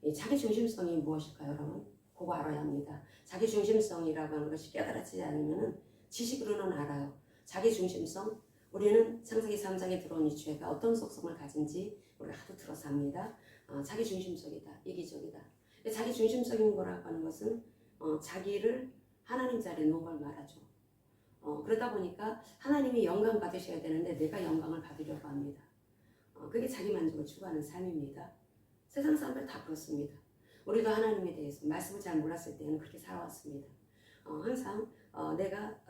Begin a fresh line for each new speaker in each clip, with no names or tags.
이 자기 중심성이 무엇일까요, 여러분? 그거 알아야 합니다. 자기 중심성이라고 하는 것이 깨달아지지 않으면 지식으로는 알아요. 자기 중심성, 우리는 창세기 3장에 들어온 이 죄가 어떤 속성을 가진지 우리가 하도 들어서 합니다. 자기 중심적이다, 이기적이다. 자기 중심적인 거라고 하는 것은 자기를 하나님 자리에 놓은 걸 말하죠. 그러다 보니까 하나님이 영광 받으셔야 되는데 내가 영광을 받으려고 합니다. 그게 자기 만족을 추구하는 삶입니다. 세상 사람들 다 그렇습니다. 우리도 하나님에 대해서 말씀을 잘 몰랐을 때는 그렇게 살아왔습니다. 항상 내가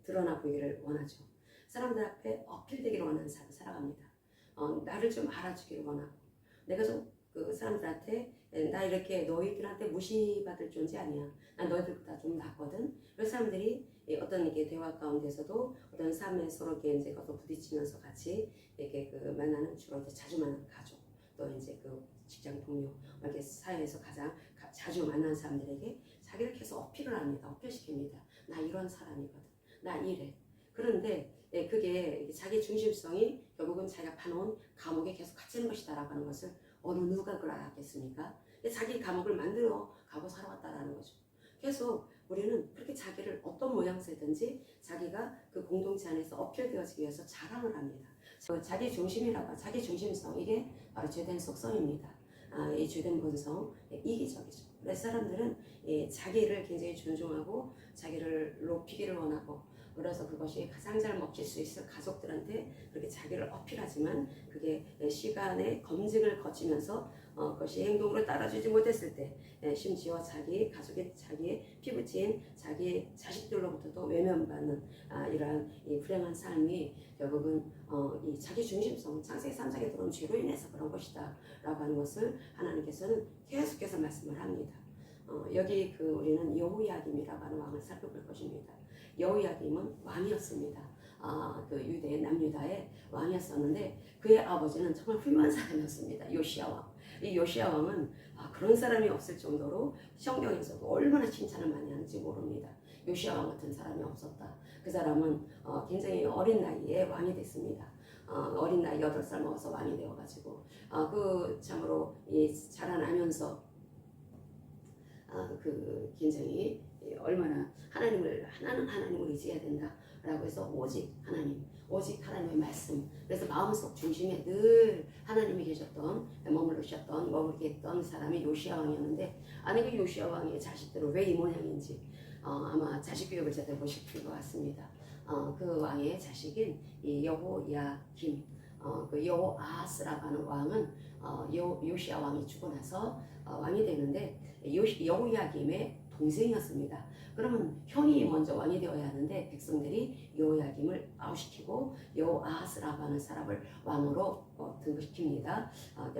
드러나 보기를 원하죠. 사람들 앞에 어필되기를 원하는 삶을 살아갑니다. 나를 좀 알아주기를 원하고 내가 좀 그 사람들한테 나 이렇게 너희들한테 무시받을 존재 아니야. 난 너희들보다 좀 낫거든. 그래서 사람들이 어떤 이게 대화 가운데서도 어떤 삶에 서로 이제 거기서 부딪히면서 같이 이렇게 그 만나는 주로 이제 자주 만나는 가족 또 이제 그 직장 동료 이렇게 사회에서 가장 자주 만나는 사람들에게 자기를 계속 어필을 합니다. 어필시킵니다. 나 이런 사람이거든. 나 이래. 그런데 그게 자기 중심성이 결국은 자기가 파놓은 감옥에 계속 갇히는 것이다라고 하는 것을 어느 누가 그걸 알았겠습니까? 자기 감옥을 만들어 가고 살아왔다라는 거죠. 계속 우리는 그렇게 자기를 어떤 모양새든지 자기가 그 공동체 안에서 어필되어지기 위해서 자랑을 합니다. 자기 중심이라고 자기 중심성 이게 바로 죄된 속성입니다. 이 죄된 본성 이기적이죠. 그래서 사람들은 자기를 굉장히 존중하고 자기를 높이기를 원하고 그래서 그것이 가장 잘 먹힐 수 있을 가족들한테 그렇게 자기를 어필하지만 그게 시간의 검증을 거치면서 그것이 행동으로 따라주지 못했을 때 심지어 자기 가족의 자기의 피부친 자기 자식들로부터도 외면받는 이러한 이 불행한 삶이 결국은 이 자기 중심성 창세기 3장에 들어온 죄로 인해서 그런 것이다 라고 하는 것을 하나님께서는 계속해서 말씀을 합니다. 여기 우리는 여호야김이라고 하는 왕을 살펴볼 것입니다. 여호야김은 왕이었습니다. 그 유대 남유다의 왕이었었는데 그의 아버지는 정말 훌륭한 사람이었습니다. 요시야 왕. 이 요시야 왕은 그런 사람이 없을 정도로 성경에서도 얼마나 칭찬을 많이 하는지 모릅니다. 요시야 왕 같은 사람이 없었다. 그 사람은 굉장히 어린 나이에 왕이 됐습니다. 어린 나이 8살 먹어서 왕이 되어가지고 그 참으로 자라나면서 그 굉장히 얼마나 하나는 하나님을 의지해야 된다라고 해서 오직 하나님의 말씀. 그래서 마음속 중심에 늘 하나님이 계셨던 머물게 했던 사람이 요시야 왕이었는데 그 요시야 왕의 자식들은 왜 이 모양인지 아마 자식 교육을 제대로 못 시킨 것 같습니다. 그 왕의 자식인 이 여호야김, 그 여호아하스라고 하는 왕은 요시야 왕이 죽고 나서 왕이 되는데 여호야김의 동생이었습니다. 그러면 형이 먼저 왕이 되어야 하는데 백성들이 여호야김을 아웃시키고 여호아하스라고 하는 사람을 왕으로 등극시킵니다.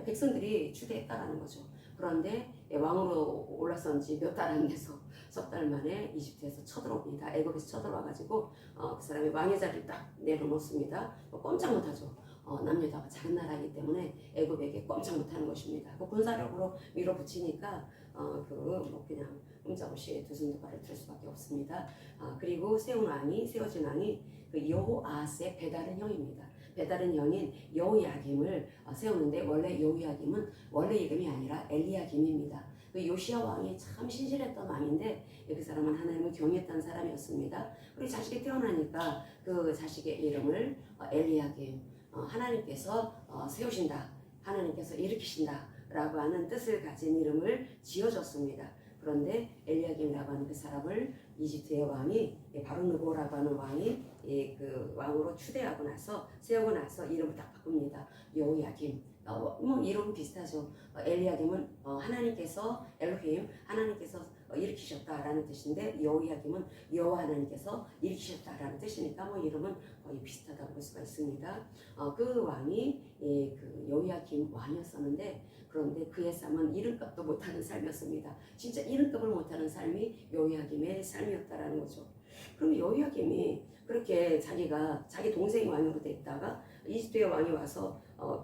백성들이 추대했다라는 거죠. 그런데 왕으로 올라선 지 몇 달 안 돼서 석 달 만에 이집트에서 쳐들어옵니다. 애굽에서 쳐들어와가지고 그 사람이 왕의 자리를 딱 내려놓습니다. 꼼짝 못하죠. 남유다가 작은 나라이기 때문에 애굽에게 꼼짝 못하는 것입니다. 그 군사력으로 밀어붙이니까 그냥 꼼짝없이 두 손 두 발을 틀 수밖에 없습니다. 그리고 세워진 왕이 그 여호아하스의 배다른 형입니다. 배다른 형인 여호야김을 세우는데 원래 여호야김은 원래 이름이 아니라 엘리야김입니다. 그 요시야 왕이 참 신실했던 왕인데 그 사람은 하나님을 경외했던 사람이었습니다. 그리고 자식이 태어나니까 그 자식의 이름을 엘리야김, 하나님께서 세우신다, 하나님께서 일으키신다 라고 하는 뜻을 가진 이름을 지어줬습니다. 그런데 엘리야김이라고 하는 그 사람을 이집트의 왕이 바로 느고라고 하는 왕이 그 왕으로 추대하고 나서 세우고 나서 이름을 딱 바꿉니다. 여호야김. 뭐 이름 비슷하죠. 엘리야김은 하나님께서 엘로힘 하나님께서 일으키셨다라는 뜻인데 여호야김은 여호와 하나님께서 일으키셨다라는 뜻이니까 뭐 이름은 거의 비슷하다고 볼 수가 있습니다. 그 왕이 그 여호야김 왕이었었는데 그런데 그의 삶은 이름값도 못하는 삶이었습니다. 진짜 이름값을 못하는 삶이 여호야김의 삶이었다라는 거죠. 그럼 여호야김이 그렇게 자기 동생이 왕으로 됐다가 이집트의 왕이 와서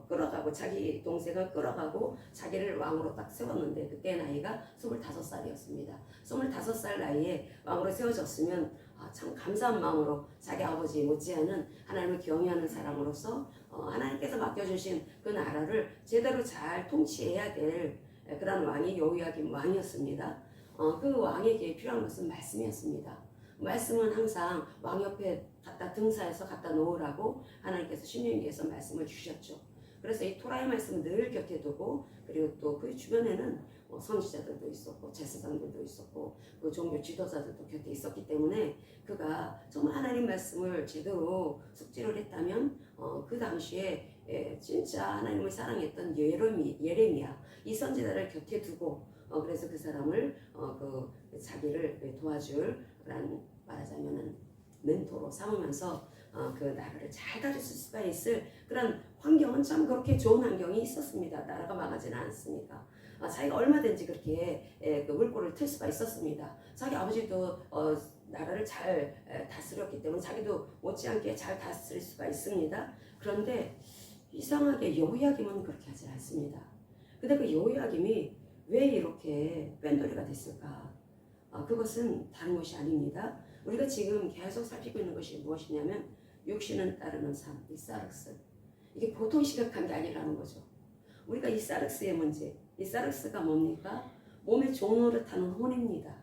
끌어가고 자기 동생을 끌어가고 자기를 왕으로 딱 세웠는데 그때 나이가 25살이었습니다. 25살 나이에 왕으로 세워졌으면 참 감사한 마음으로 자기 아버지 못지않은 하나님을 경외하는 사람으로서 하나님께서 맡겨주신 그 나라를 제대로 잘 통치해야 될 그런 왕이 여호야김 왕이었습니다. 그 왕에게 필요한 것은 말씀이었습니다. 말씀은 항상 왕 옆에 갖다 등사해서 갖다 놓으라고 하나님께서 신명기에서 말씀을 주셨죠. 그래서 이 토라의 말씀을 늘 곁에 두고, 그리고 또 그 주변에는 선지자들도 있었고 제사장들도 있었고 그 종교 지도자들도 곁에 있었기 때문에 그가 정말 하나님 말씀을 제대로 숙지를 했다면 그 당시에 진짜 하나님을 사랑했던 예레미야 이 선지자를 곁에 두고 그래서 그 사람을 그 자기를 도와줄 그런 말하자면은 멘토로 삼으면서 그 나라를 잘 다스릴 수가 있을 그런 환경은 참 그렇게 좋은 환경이 있었습니다. 나라가 망하지는 않았으니까. 자기가 얼마든지 그렇게 그 물꼬를 틀 수가 있었습니다. 자기 아버지도 나라를 잘 다스렸기 때문에 자기도 못지않게 잘 다스릴 수가 있습니다. 그런데 이상하게 여호야김은 그렇게 하지 않습니다. 근데 그 여호야김이 왜 이렇게 뺀돌이가 됐을까? 그것은 다른 것이 아닙니다. 우리가 지금 계속 살피고 있는 것이 무엇이냐면 육신을 따르는 삶, 이 사륵스. 이게 보통 심각한 게 아니라는 거죠. 우리가 이 사륵스의 문제, 이 사륵스가 뭡니까? 몸의 종노릇하는 혼입니다.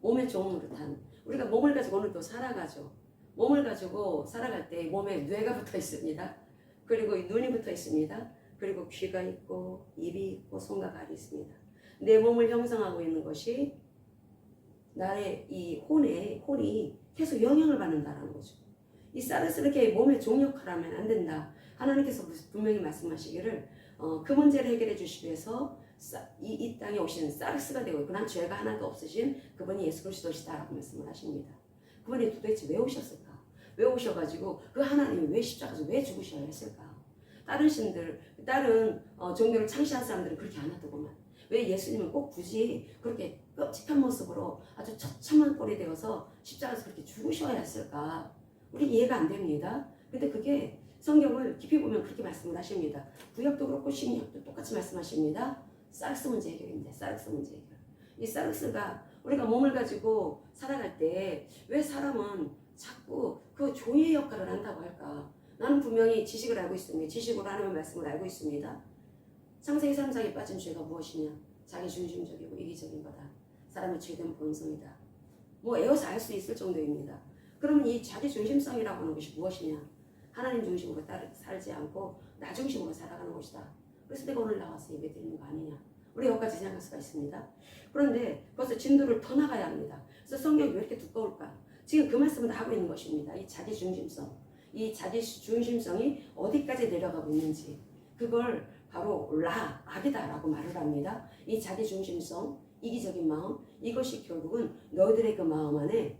몸의 종노릇하는. 우리가 몸을 가지고 오늘도 살아가죠. 몸을 가지고 살아갈 때 몸에 뇌가 붙어 있습니다. 그리고 눈이 붙어 있습니다. 그리고 귀가 있고 입이 있고 손과 발이 있습니다. 내 몸을 형성하고 있는 것이 나의 이 혼이 계속 영향을 받는다는 거죠. 이 사르스를 이렇게 몸에 종역을 하면 안 된다. 하나님께서 분명히 말씀하시기를 그 문제를 해결해 주시기 위해서 이 땅에 오신 사르스가 되고 그난 죄가 하나도 없으신 그분이 예수 그리스도시다라고 말씀을 하십니다. 그분이 도대체 왜 오셨을까? 왜 오셔가지고 그 하나님이 왜 십자가에서 왜 죽으셔야 했을까? 다른 신들, 다른 종교를 창시한 사람들은 그렇게 안 하더구만. 왜 예수님은 꼭 굳이 그렇게 끔찍한 모습으로 아주 처참한 꼴이 되어서 십자가에서 그렇게 죽으셔야 했을까? 우리 이해가 안 됩니다. 근데 그게 성경을 깊이 보면 그렇게 말씀을 하십니다. 구약도 그렇고 신약도 똑같이 말씀하십니다. 사륵스 문제 해결입니다. 사륵스 문제 해결. 이 사륵스가 우리가 몸을 가지고 살아갈 때 왜 사람은 자꾸 그 조의 역할을 한다고 할까? 나는 분명히 지식을 알고 있습니다. 지식으로 하나님의 말씀을 알고 있습니다. 창세기 3장에 빠진 죄가 무엇이냐? 자기 중심적이고 이기적인 거다. 사람의 죄된 본성이다. 뭐 에어서 알 수 있을 정도입니다. 그러면 이 자기 중심성이라고 하는 것이 무엇이냐? 하나님 중심으로 살지 않고 나 중심으로 살아가는 것이다. 그래서 내가 오늘 나와서 예배 드리는 거 아니냐? 우리 여기까지 생각할 수가 있습니다. 그런데 벌써 진도를 더 나가야 합니다. 그래서 성경이 왜 이렇게 두꺼울까? 지금 그 말씀을 다 하고 있는 것입니다. 이 자기 중심성. 이 자기 중심성이 어디까지 내려가고 있는지 그걸 바로 악이다라고 말을 합니다. 이 자기 중심성, 이기적인 마음 이것이 결국은 너희들의 그 마음 안에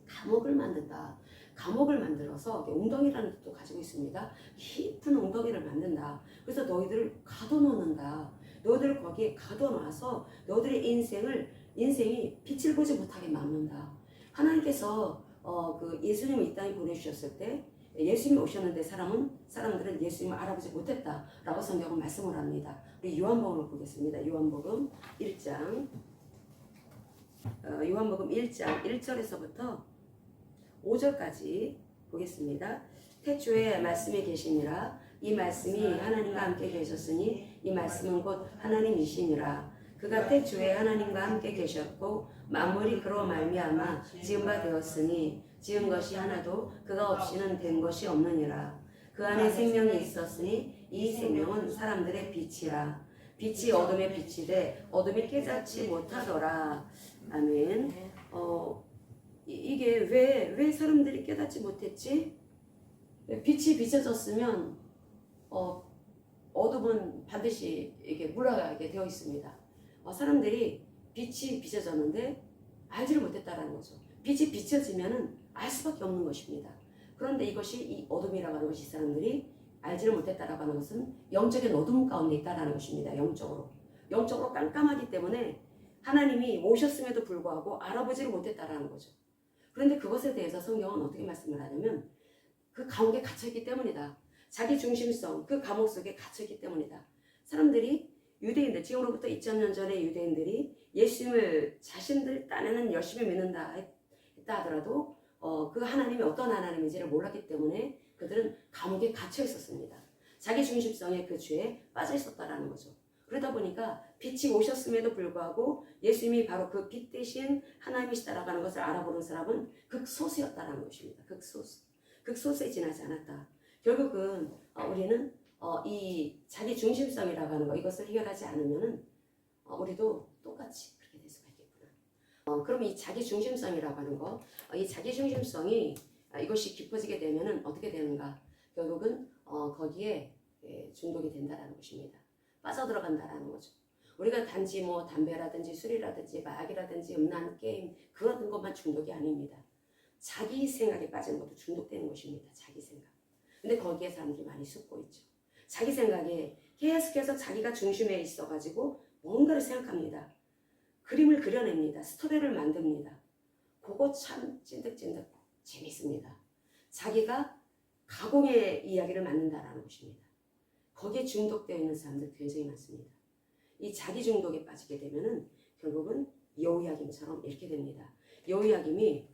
감옥을 만든다. 감옥을 만들어서 웅덩이라는 뜻도 가지고 있습니다. 깊은 웅덩이를 만든다. 그래서 너희들을 가둬놓는다. 너희들을 거기에 가둬놔서 너희들의 인생이 빛을 보지 못하게 막는다. 하나님께서 그 예수님을 이 땅에 보내주셨을 때 예수님이 오셨는데 사람들은 예수님을 알아보지 못했다라고 성경은 말씀을 합니다. 우리 요한복음을 보겠습니다. 요한복음 1장 요한복음 1장 1절에서부터 5절까지 보겠습니다. 태초에 말씀이 계시니라. 이 말씀이 하나님과 함께 계셨으니 이 말씀은 곧 하나님이시니라. 그가 태초에 하나님과 함께 계셨고 만물이 그로 말미암아 지은 바 되었으니 지은 것이 하나도 그가 없이는 된 것이 없느니라. 그 안에 생명이 있었으니 이 생명은 사람들의 빛이라. 빛이 어둠에 비치되 어둠이 깨닫지 못하더라. 아멘. 이게 왜 사람들이 깨닫지 못했지? 빛이 비춰졌으면 어둠은 반드시 이게 물러가게 되어 있습니다. 사람들이 빛이 비춰졌는데 알지를 못했다라는 거죠. 빛이 비춰지면은 알 수밖에 없는 것입니다. 그런데 이것이 이 어둠이라고 하는 것이 사람들이 알지를 못했다라고 하는 것은 영적인 어둠 가운데 있다라는 것입니다. 영적으로 깜깜하기 때문에 하나님이 오셨음에도 불구하고 알아보지를 못했다라는 거죠. 그런데 그것에 대해서 성경은 어떻게 말씀을 하냐면 그 감옥에 갇혀있기 때문이다. 자기 중심성, 그 감옥 속에 갇혀있기 때문이다. 사람들이 유대인들, 지금으로부터 2000년 전에 유대인들이 예수님을 자신들 딴에는 열심히 믿는다 했다 하더라도 그 하나님이 어떤 하나님인지를 몰랐기 때문에 그들은 감옥에 갇혀 있었습니다. 자기 중심성의 그 죄에 빠져 있었다라는 거죠. 그러다 보니까 빛이 오셨음에도 불구하고 예수님이 바로 그 빛 대신 하나님이시다라고 하는 것을 알아보는 사람은 극소수였다라는 것입니다. 극소수. 극소수에 지나지 않았다. 결국은 우리는 이 자기 중심성이라고 하는 거, 이것을 해결하지 않으면은 우리도 똑같이 그렇게 될 수가 있겠구나. 그럼 이 자기 중심성이라고 하는 거, 이 자기 중심성이 이것이 깊어지게 되면은 어떻게 되는가? 결국은 거기에 중독이 된다라는 것입니다. 빠져들어간다라는 거죠. 우리가 단지 뭐 담배라든지 술이라든지 마약이라든지 음란 게임 그런 것만 중독이 아닙니다. 자기 생각에 빠지는 것도 중독되는 것입니다. 자기 생각. 근데 거기에 사람들이 많이 숨고 있죠. 자기 생각에 계속해서 자기가 중심에 있어가지고 뭔가를 생각합니다. 그림을 그려냅니다. 스토리를 만듭니다. 그거 참 찐득찐득 재밌습니다. 자기가 가공의 이야기를 만든다라는 것입니다. 거기에 중독되어 있는 사람들 굉장히 많습니다. 이 자기 중독에 빠지게 되면은 결국은 여호야김처럼 이렇게 됩니다. 여호야김이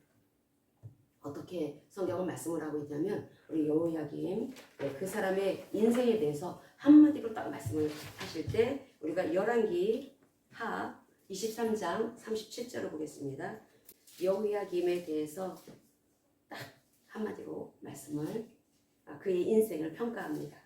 어떻게 성경은 말씀을 하고 있냐면 우리 여호야김 그 사람의 인생에 대해서 한마디로 딱 말씀을 하실 때 우리가 열왕기 하 23장 37절을 보겠습니다. 여호야김에 대해서 딱 한마디로 말씀을 그의 인생을 평가합니다.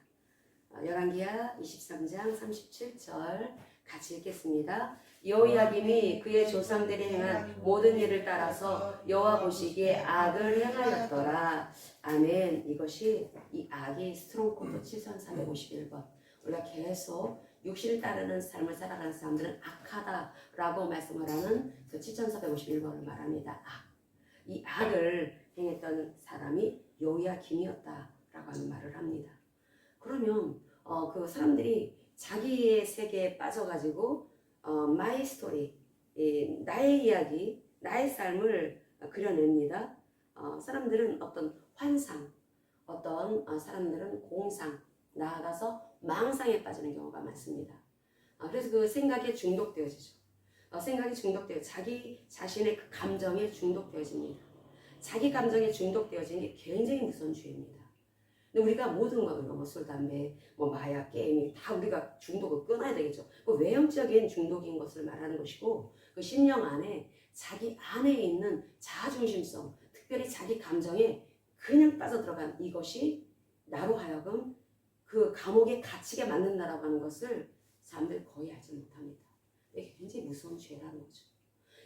열왕기하 23장 37절 같이 읽겠습니다. 여호야김이 그의 조상들이 행한 모든 일을 따라서 여호와 보시기에 악을 행하였더라. 아멘. 이것이 이 악이 스트롱코드 7451번. 우리가 계속 육신을 따르는 삶을 살아가는 사람들은 악하다라고 말씀을 하는 그 7451번을 말합니다. 악. 이 악을 행했던 사람이 여호야김이었다라고 하는 말을 합니다. 그러면 그 사람들이 자기의 세계에 빠져가지고 마이 스토리, 나의 이야기, 나의 삶을 그려냅니다. 사람들은 어떤 환상, 어떤 사람들은 공상, 나아가서 망상에 빠지는 경우가 많습니다. 그래서 그 생각에 중독되어지죠. 생각이 중독되어 자기 자신의 그 감정에 중독되어집니다. 자기 감정에 중독되어지는 게 굉장히 무서운 죄입니다. 근데 우리가 모든 거, 뭐 술, 담배, 뭐 마약, 게임이 다 우리가 중독을 끊어야 되겠죠. 그 외형적인 중독인 것을 말하는 것이고 그 심령 안에 자기 안에 있는 자아중심성, 특별히 자기 감정에 그냥 빠져들어간 이것이 나로 하여금 그 감옥에 갇히게 만든다라고 하는 것을 사람들 거의 알지 못합니다. 이게 굉장히 무서운 죄라는 거죠.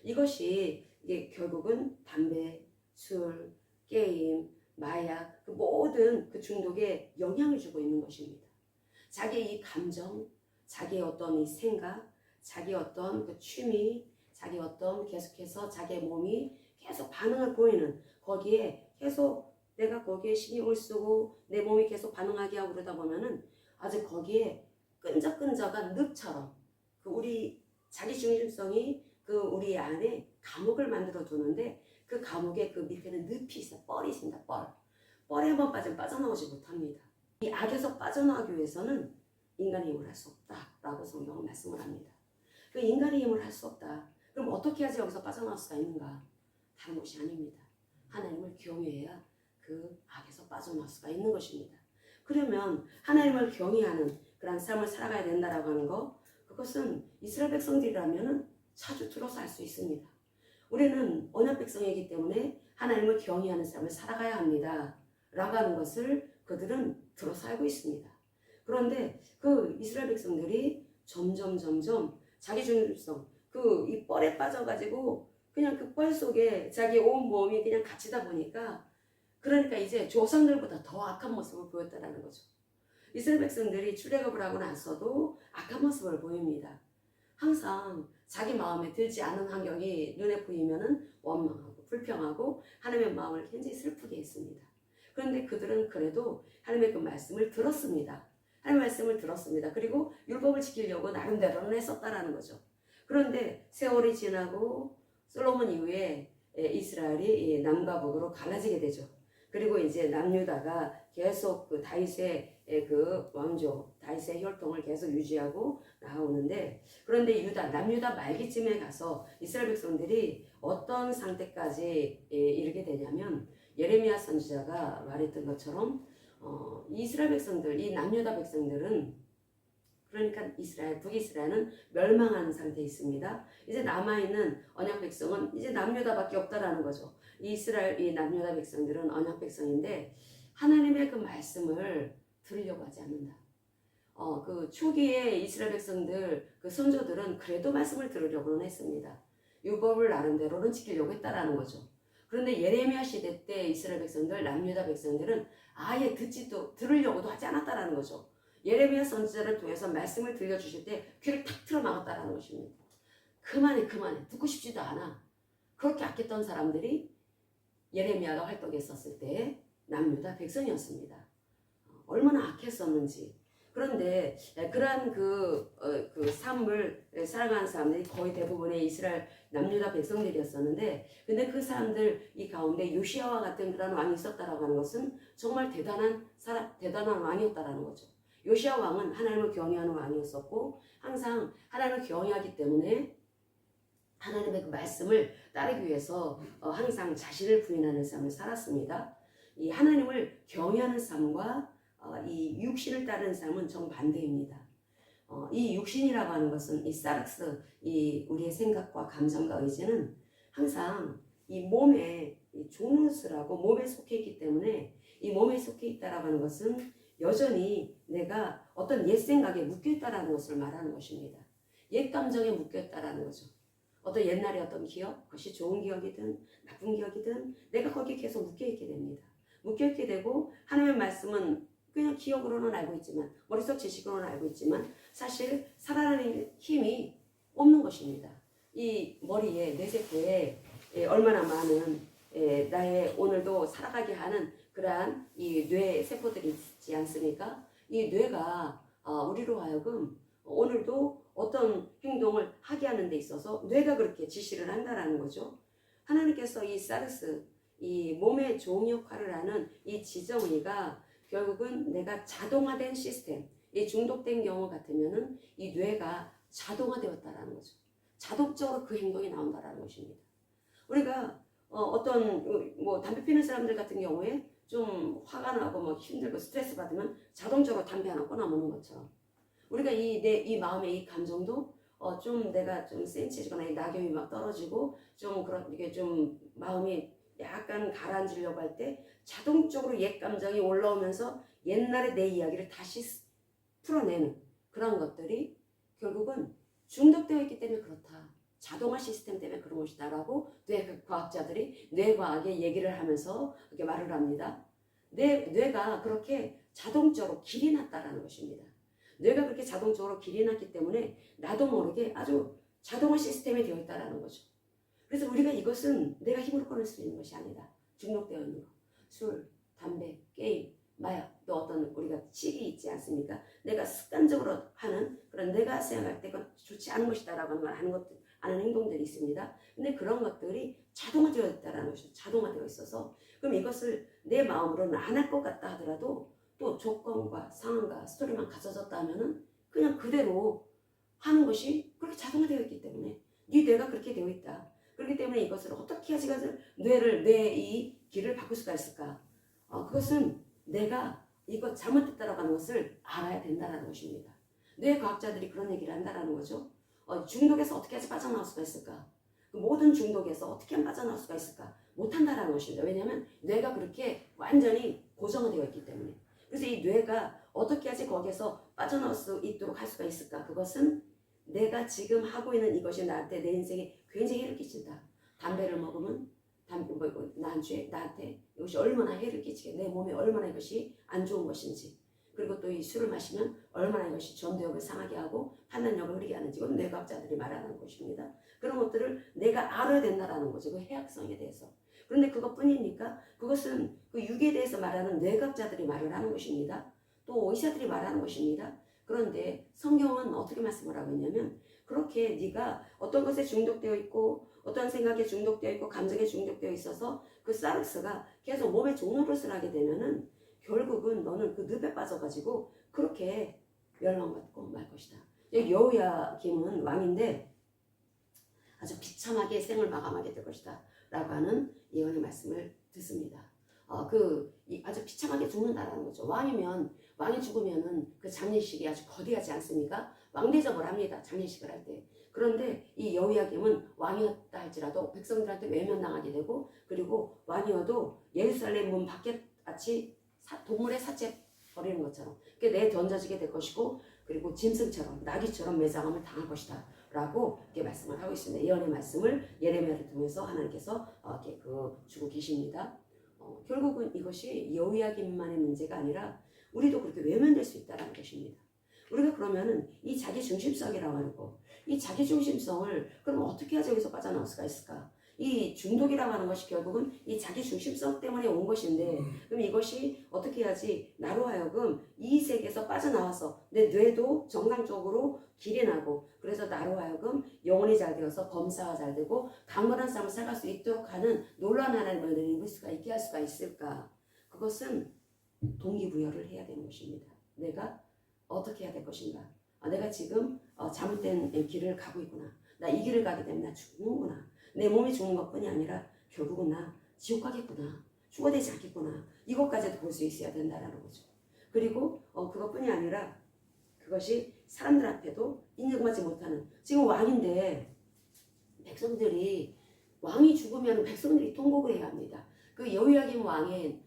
이것이 이게 결국은 담배, 술, 게임, 마약, 그 모든 그 중독에 영향을 주고 있는 것입니다. 자기의 이 감정, 자기의 어떤 이 생각, 자기의 어떤 그 취미, 자기 어떤 계속해서 자기의 몸이 계속 반응을 보이는 거기에 계속 내가 거기에 신경을 쓰고 내 몸이 계속 반응하게 하고 그러다 보면은 아주 거기에 끈적끈적한 늪처럼 그 우리 자기 중심성이 그 우리 안에 감옥을 만들어 두는데 그 감옥에 그 밑에는 늪이 있어. 뻘이 있습니다. 뻘에 한번 빠지면 빠져나오지 못합니다. 이 악에서 빠져나오기 위해서는 인간의 힘을 할 수 없다라고 성경은 말씀을 합니다. 그 인간의 힘을 할 수 없다. 그럼 어떻게 해야지 여기서 빠져나올 수가 있는가? 다른 것이 아닙니다. 하나님을 경외해야 그 악에서 빠져나올 수가 있는 것입니다. 그러면 하나님을 경외하는 그런 삶을 살아가야 된다라고 하는 거, 그것은 이스라엘 백성들이라면 자주 들어서 알 수 있습니다. 우리는 언약 백성이기 때문에 하나님을 경외하는 삶을 살아가야 합니다. 라고 하는 것을 그들은 들어서 알고 있습니다. 그런데 그 이스라엘 백성들이 점점 자기 중심성, 그 이 뻘에 빠져가지고 그냥 그 뻘 속에 자기 온 몸이 그냥 갇히다 보니까 그러니까 이제 조상들보다 더 악한 모습을 보였다라는 거죠. 이스라엘 백성들이 출애굽을 하고 나서도 악한 모습을 보입니다. 항상 자기 마음에 들지 않은 환경이 눈에 보이면은 원망하고 불평하고 하나님의 마음을 굉장히 슬프게 했습니다. 그런데 그들은 그래도 하나님의 그 말씀을 들었습니다. 하나님의 말씀을 들었습니다. 그리고 율법을 지키려고 나름대로는 했었다라는 거죠. 그런데 세월이 지나고 솔로몬 이후에 이스라엘이 남과 북으로 갈라지게 되죠. 그리고 이제 남유다가 계속 그 다윗의 그 왕조, 다윗의 혈통을 계속 유지하고 나오는데, 그런데 남유다 말기쯤에 가서 이스라엘 백성들이 어떤 상태까지 이르게 되냐면 예레미야 선지자가 말했던 것처럼 이스라엘 백성들, 이 남유다 백성들은 그러니까 이스라엘, 북이스라엘은 멸망한 상태에 있습니다. 이제 남아있는 언약 백성은 이제 남유다밖에 없다라는 거죠. 이스라엘, 이 남유다 백성들은 언약 백성인데 하나님의 그 말씀을 들으려고 하지 않는다. 그 초기에 이스라엘 백성들, 그 선조들은 그래도 말씀을 들으려고는 했습니다. 율법을 나름대로는 지키려고 했다라는 거죠. 그런데 예레미야 시대 때 이스라엘 백성들, 남유다 백성들은 아예 들으려고도 하지 않았다라는 거죠. 예레미야 선지자를 통해서 말씀을 들려주실 때 귀를 탁 틀어 막았다라는 것입니다. 그만해 듣고 싶지도 않아. 그렇게 악했던 사람들이 예레미야가 활동했었을 때 남유다 백성이었습니다. 얼마나 악했었는지. 그런데 그러한 그 삶을 살아가는 사람들이 거의 대부분의 이스라엘 남유다 백성들이었었는데, 근데 그 사람들 이 가운데 요시야와 같은 그런 왕이 있었다라고 하는 것은 정말 대단한 왕이었다라는 거죠. 요시야 왕은 하나님을 경외하는 왕이었었고 항상 하나님을 경외하기 때문에 하나님의 그 말씀을 따르기 위해서 항상 자신을 부인하는 삶을 살았습니다. 이 하나님을 경외하는 삶과 이 육신을 따르는 삶은 정반대입니다. 이 육신이라고 하는 것은 이 사르스, 이 우리의 생각과 감정과 의지는 항상 이 몸에 종노스라고 몸에 속해 있기 때문에 이 몸에 속해 있다라고 하는 것은 여전히 내가 어떤 옛 생각에 묶여 있다라는 것을 말하는 것입니다. 옛 감정에 묶여 있다라는 거죠. 어떤 옛날의 어떤 기억, 그것이 좋은 기억이든 나쁜 기억이든 내가 거기에 계속 묶여 있게 됩니다. 묶여 있게 되고 하나님의 말씀은 그냥 기억으로는 알고 있지만, 머릿속 지식으로는 알고 있지만 사실 살아나는 힘이 없는 것입니다. 이 머리에, 뇌세포에 얼마나 많은 나의 오늘도 살아가게 하는 그러한 이 뇌세포들이 있지 않습니까? 이 뇌가 우리로 하여금 오늘도 어떤 행동을 하게 하는 데 있어서 뇌가 그렇게 지시를 한다라는 거죠. 하나님께서 이 사르스, 이 몸의 종 역할을 하는 이 지정의가 결국은 내가 자동화된 시스템, 이 중독된 경우 같으면은 이 뇌가 자동화되었다라는 거죠. 자동적으로 그 행동이 나온다라는 것입니다. 우리가 어떤 뭐 담배 피는 사람들 같은 경우에 좀 화가 나고 뭐 힘들고 스트레스 받으면 자동적으로 담배 하나 꺼내 먹는 것처럼 우리가 이 마음의 이 감정도 좀 내가 좀 센치해지거나 이 낙엽이 막 떨어지고 좀 그런 이게 좀 마음이 약간 가라앉으려고 할 때 자동적으로 옛 감정이 올라오면서 옛날의 내 이야기를 다시 풀어내는 그런 것들이 결국은 중독되어 있기 때문에 그렇다. 자동화 시스템 때문에 그런 것이다라고 뇌과학자들이 뇌과학의 얘기를 하면서 그렇게 말을 합니다. 뇌가 그렇게 자동적으로 길이 났다라는 것입니다. 뇌가 그렇게 자동적으로 길이 났기 때문에 나도 모르게 아주 자동화 시스템이 되어 있다라는 거죠. 그래서 우리가 이것은 내가 힘으로 꺼낼 수 있는 것이 아니다. 중독되어 있는 것. 술, 담배, 게임, 마약, 또 어떤 우리가 칙이 있지 않습니까? 내가 습관적으로 하는 그런 내가 생각할 때 그건 좋지 않은 것이다라고 하는 것들, 하는 행동들이 있습니다. 근데 그런 것들이 자동화되어 있다라는 것이죠. 자동화되어 있어서 그럼 이것을 내 마음으로는 안 할 것 같다 하더라도 또 조건과 상황과 스토리만 갖춰졌다 하면은 그냥 그대로 하는 것이 그렇게 자동화되어 있기 때문에 네 뇌가 그렇게 되어 있다. 그렇기 때문에 이것을 어떻게 해야지 뇌의 길을 바꿀 수가 있을까? 그것은 내가 이거 잘못됐다라고 하는 것을 알아야 된다라는 것입니다. 뇌과학자들이 그런 얘기를 한다라는 거죠. 중독에서 어떻게 해야지 빠져나올 수가 있을까? 그 모든 중독에서 어떻게 하면 빠져나올 수가 있을까? 못한다라는 것입니다. 왜냐하면 뇌가 그렇게 완전히 고정되어 있기 때문에. 그래서 이 뇌가 어떻게 해야지 거기에서 빠져나올 수 있도록 할 수가 있을까? 그것은 내가 지금 하고 있는 이것이 나한테 내 인생에 굉장히 해를 끼친다. 담배를 먹으면 나한테 이것이 얼마나 해를 끼치게, 내 몸에 얼마나 이것이 안 좋은 것인지, 그리고 또 이 술을 마시면 얼마나 이것이 전두엽을 상하게 하고 판단력을 흐리게 하는지, 이건 뇌과학자들이 말하는 것입니다. 그런 것들을 내가 알아야 된다라는 거죠. 그 해악성에 대해서. 그런데 그것뿐입니까? 그것은 그 육에 대해서 말하는 뇌과학자들이 말을 하는 것입니다. 또 의사들이 말하는 것입니다. 그런데 성경은 어떻게 말씀을 하고 있냐면 그렇게 네가 어떤 것에 중독되어 있고 어떤 생각에 중독되어 있고 감정에 중독되어 있어서 그 사르스가 계속 몸에 종노릇을 하게 되면은 결국은 너는 그 늪에 빠져가지고 그렇게 멸망받고 말 것이다. 여호야김은 왕인데 아주 비참하게 생을 마감하게 될 것이다 라고 하는 예언의 말씀을 듣습니다. 아주 비참하게 죽는다라는 거죠. 왕이 죽으면은 그 장례식이 아주 거대하지 않습니까? 왕대접을 합니다. 장례식을 할 때. 그런데 이 여호야김은 왕이었다 할지라도 백성들한테 외면당하게 되고, 그리고 왕이어도 예루살렘 문 밖에 같이 동물의 사체 버리는 것처럼 내 던져지게 될 것이고, 그리고 짐승처럼 나귀처럼 매장함을 당할 것이다 라고 이렇게 말씀을 하고 있습니다. 예언의 말씀을 예레미야를 통해서 하나님께서 이렇게 주고 계십니다. 결국은 이것이 여호야김만의 문제가 아니라 우리도 그렇게 외면될 수 있다는 것입니다. 우리가 그러면은 이 자기 중심성이라고 하는 거, 이 자기 중심성을 그럼 어떻게 해야 여기서 빠져나올 수가 있을까? 이 중독이라고 하는 것이 결국은 이 자기 중심성 때문에 온 것인데, 그럼 이것이 어떻게 해야지 나로 하여금 이 세계에서 빠져나와서 내 뇌도 정상적으로 길이 나고, 그래서 나로 하여금 영혼이 잘 되어서 범사가 잘 되고 강건한 삶을 살아갈 수 있도록 하는 놀라운 하나님을 입을 수가 있게 할 수가 있을까? 그것은 동기부여를 해야 되는 것입니다. 내가 어떻게 해야 될 것인가? 내가 지금 잘못된 길을 가고 있구나. 나 이 길을 가게 되면 나 죽는구나. 내 몸이 죽는 것뿐이 아니라 결국은 나 지옥 가겠구나. 죽어되지 않겠구나. 이것까지도 볼 수 있어야 된다라는 거죠. 그리고 그것뿐이 아니라 그것이 사람들 앞에도 인정받지 못하는, 지금 왕인데 백성들이, 왕이 죽으면 백성들이 통곡을 해야 합니다. 그 여호야김 왕의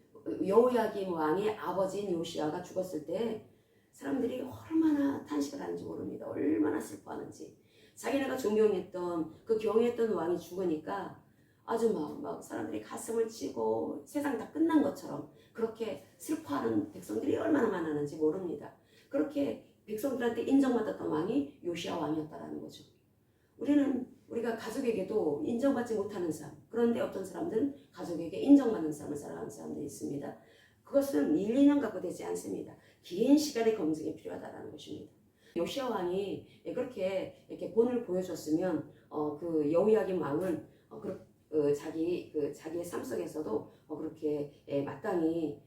아버지인 요시야가 죽었을 때 사람들이 얼마나 탄식을 하는지 모릅니다. 얼마나 슬퍼하는지. 자기네가 존경했던 그 경외했던 왕이 죽으니까 아주 막 사람들이 가슴을 치고 세상 다 끝난 것처럼 그렇게 슬퍼하는 백성들이 얼마나 많았는지 모릅니다. 그렇게 백성들한테 인정받았던 왕이 요시야 왕이었다라는 거죠. 우리가 가족에게도 인정받지 못하는 삶, 그런데 어떤 사람들은 가족에게 인정받는 삶을 살아가는 사람들이 있습니다. 그것은 1, 2년 갖고 되지 않습니다. 긴 시간의 검증이 필요하다는 것입니다. 요시야 왕이 그렇게 이렇게 본을 보여줬으면 그 여호야김 왕은 자기의 삶 속에서도 그렇게 마땅히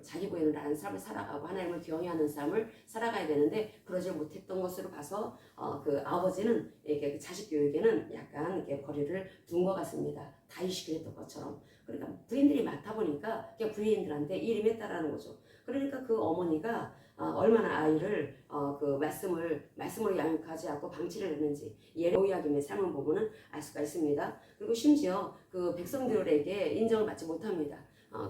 자기 부인을 나는 삶을 살아가고 하나님을 경외하는 삶을 살아가야 되는데, 그러지 못했던 것으로 봐서 그 아버지는 그 자식 교육에는 약간 이렇게 거리를 둔 것 같습니다. 다윗이 그랬던 것처럼. 그러니까 부인들이 많다 보니까 그냥 부인들한테 일임했다라는 거죠. 그러니까 그 어머니가 얼마나 아이를 그 말씀으로 양육하지 않고 방치를 했는지 여호야김의 삶을 보고는 알 수가 있습니다. 그리고 심지어 그 백성들에게 인정을 받지 못합니다.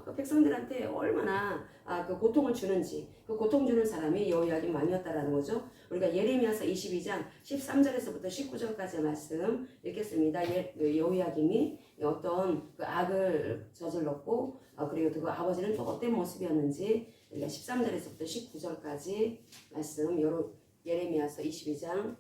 그 백성들한테 얼마나 그 고통을 주는지, 그 고통 주는 사람이 여호야김 왕이었다라는 거죠. 우리가 예레미야서 22장 13절에서부터 19절까지의 말씀 읽겠습니다. 여호야김이 어떤 그 악을 저질렀고, 그리고 그 아버지는 또 어떤 모습이었는지 우리가 13절에서부터 19절까지 말씀, 예레미야서 22장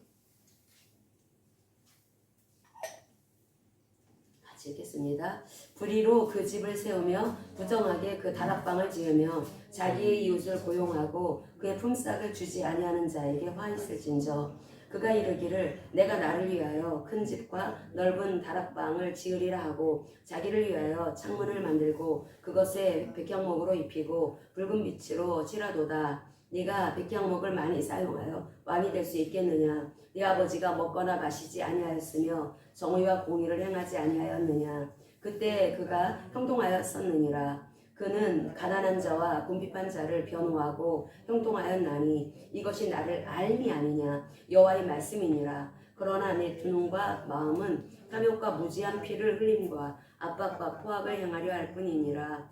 같이 읽겠습니다. 불의로 그 집을 세우며 부정하게 그 다락방을 지으며 자기의 이웃을 고용하고 그의 품삯을 주지 아니하는 자에게 화 있을진저, 그가 이르기를 내가 나를 위하여 큰 집과 넓은 다락방을 지으리라 하고 자기를 위하여 창문을 만들고 그것에 백향목으로 입히고 붉은 빛으로 칠하도다. 네가 백향목을 많이 사용하여 왕이 될 수 있겠느냐? 네 아버지가 먹거나 마시지 아니하였으며 정의와 공의를 행하지 아니하였느냐? 그때 그가 형통하였었느니라. 그는 가난한 자와 궁핍한 자를 변호하고 형통하였나니 이것이 나를 알미 아니냐? 여호와의 말씀이니라. 그러나 내 두 눈과 마음은 탐욕과 무지한 피를 흘림과 압박과 포악을 행하려 할 뿐이니라.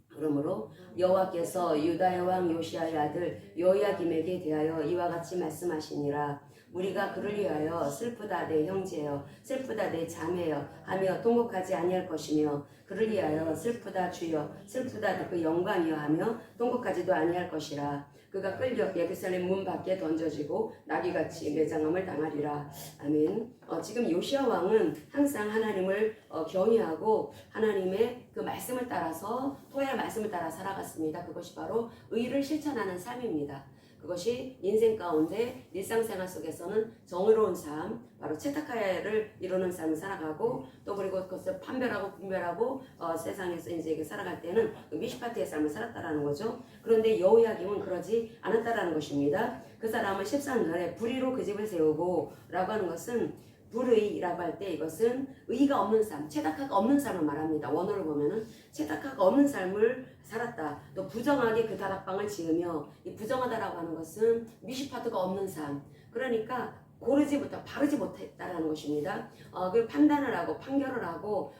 그러므로 여호와께서 유다의 왕 요시야의 아들 여호야김에게 대하여 이와 같이 말씀하시니라. 우리가 그를 위하여 슬프다 내 형제여, 슬프다 내 자매여 하며 통곡하지 아니할 것이며, 그를 위하여 슬프다 주여, 슬프다 그 영광이여 하며 통곡하지도 아니할 것이라. 그가 끌려 예루살렘 문 밖에 던져지고 나귀같이 매장함을 당하리라. 아멘. 지금 요시야 왕은 항상 하나님을 경외하고 하나님의 그 말씀을 따라서, 토야의 말씀을 따라 살아갔습니다. 그것이 바로 의를 실천하는 삶입니다. 그것이 인생 가운데 일상생활 속에서는 정의로운 삶, 바로 체타카야를 이루는 삶을 살아가고, 또 그리고 그것을 판별하고 분별하고 세상에서 이제 살아갈 때는 미시파트의 삶을 살았다라는 거죠. 그런데 여호야김은 그러지 않았다라는 것입니다. 그 사람은 13절에 불의로 그 집을 세우고 라고 하는 것은 불의라고 할 때 이것은 의가 없는 삶, 채닥화가 없는 삶을 말합니다. 원어를 보면은 채닥화가 없는 삶을 살았다. 또 부정하게 그 다락방을 지으며, 이 부정하다라고 하는 것은 미시파트가 없는 삶. 그러니까 고르지 못하고 바르지 못했다라는 것입니다. 그 판단을 하고 판결을 하고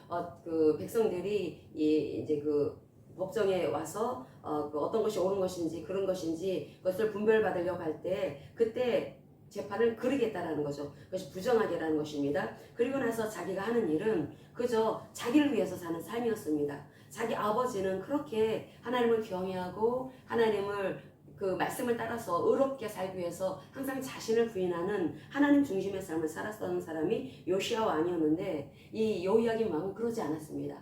그 백성들이 이제 그 법정에 와서 그 어떤 것이 옳은 것인지 그런 것인지 그것을 분별받으려고 할 때 그때 재판을 그르겠다라는 거죠. 그것이 부정하게라는 것입니다. 그리고 나서 자기가 하는 일은 그저 자기를 위해서 사는 삶이었습니다. 자기 아버지는 그렇게 하나님을 경외하고 하나님을 그 말씀을 따라서 의롭게 살기 위해서 항상 자신을 부인하는 하나님 중심의 삶을 살았던 사람이 요시야 왕이었는데, 이 요이아kim 왕은 그러지 않았습니다.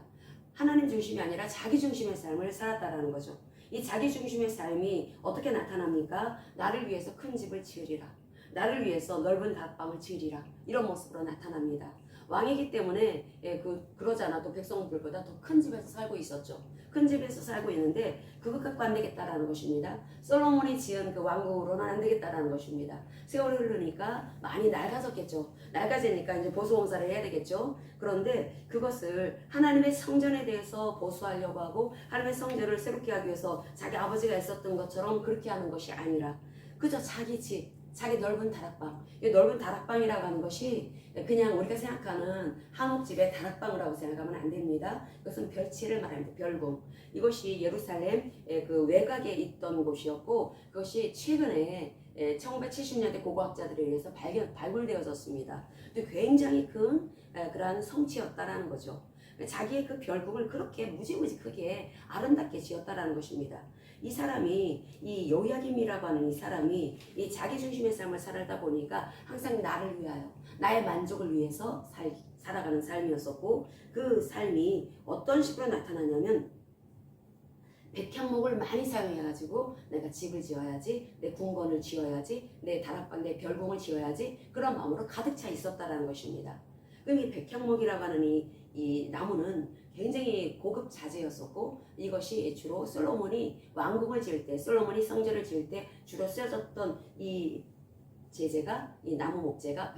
하나님 중심이 아니라 자기 중심의 삶을 살았다라는 거죠. 이 자기 중심의 삶이 어떻게 나타납니까? 나를 위해서 큰 집을 지으리라, 나를 위해서 넓은 다방을 지으리라, 이런 모습으로 나타납니다. 왕이기 때문에 그러지 않아도 백성들보다 더 큰 집에서 살고 있었죠. 큰 집에서 살고 있는데 그것 갖고 안 되겠다라는 것입니다. 솔로몬이 지은 그 왕궁으로는 안 되겠다라는 것입니다. 세월이 흐르니까 많이 낡아졌겠죠. 낡아지니까 이제 보수공사를 해야 되겠죠. 그런데 그것을 하나님의 성전에 대해서 보수하려고 하고 하나님의 성전을 새롭게 하기 위해서 자기 아버지가 했었던 것처럼 그렇게 하는 것이 아니라 그저 자기 집, 자기 넓은 다락방. 이 넓은 다락방이라고 하는 것이 그냥 우리가 생각하는 한옥집의 다락방이라고 생각하면 안 됩니다. 이것은 별치를 말합니다. 별궁. 이것이 예루살렘 그 외곽에 있던 곳이었고, 그것이 최근에 1970년대 고고학자들에 의해서 발굴되어졌습니다. 굉장히 큰 그러한 성취였다라는 거죠. 자기의 그 별궁을 그렇게 무지무지 크게 아름답게 지었다라는 것입니다. 이 사람이, 이 요야김이라고 하는 이 사람이 이 자기 중심의 삶을 살다 보니까 항상 나를 위하여, 나의 만족을 위해서 살아가는 삶이었었고, 그 삶이 어떤 식으로 나타나냐면 백향목을 많이 사용해가지고 내가 집을 지어야지, 내 궁궐을 지어야지, 내 다락방, 내 별궁을 지어야지, 그런 마음으로 가득 차 있었다라는 것입니다. 그럼 이 백향목이라고 하는 이 나무는 굉장히 고급 자재였었고, 이것이 주로 솔로몬이 왕궁을 지을 때, 솔로몬이 성전을 지을 때 주로 쓰여졌던 이 제재가, 이 나무 목재가